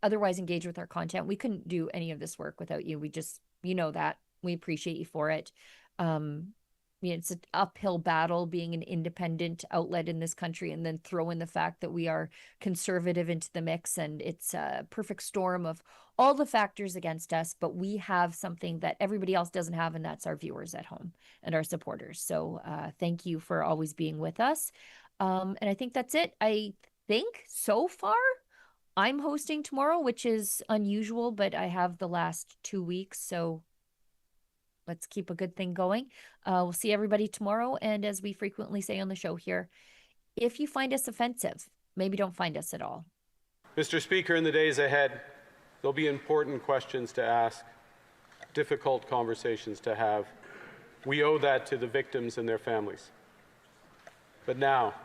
otherwise engage with our content. We couldn't do any of this work without you. We just, you know that. We appreciate you for it. It's an uphill battle being an independent outlet in this country, and then throw in the fact that we are conservative into the mix, and it's a perfect storm of all the factors against us, but we have something that everybody else doesn't have, and that's our viewers at home and our supporters. So thank you for always being with us. And I think that's it. I think so far I'm hosting tomorrow, which is unusual, but I have the last 2 weeks, so let's keep a good thing going. We'll see everybody tomorrow. And as we frequently say on the show here, if you find us offensive, maybe don't find us at all. Mr. Speaker, in the days ahead, there'll be important questions to ask, difficult conversations to have. We owe that to the victims and their families. But now,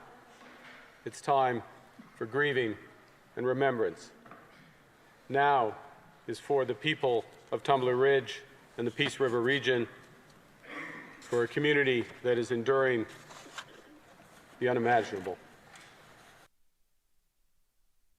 it's time for grieving and remembrance. Now is for the people of Tumbler Ridge and the Peace River region, for a community that is enduring the unimaginable.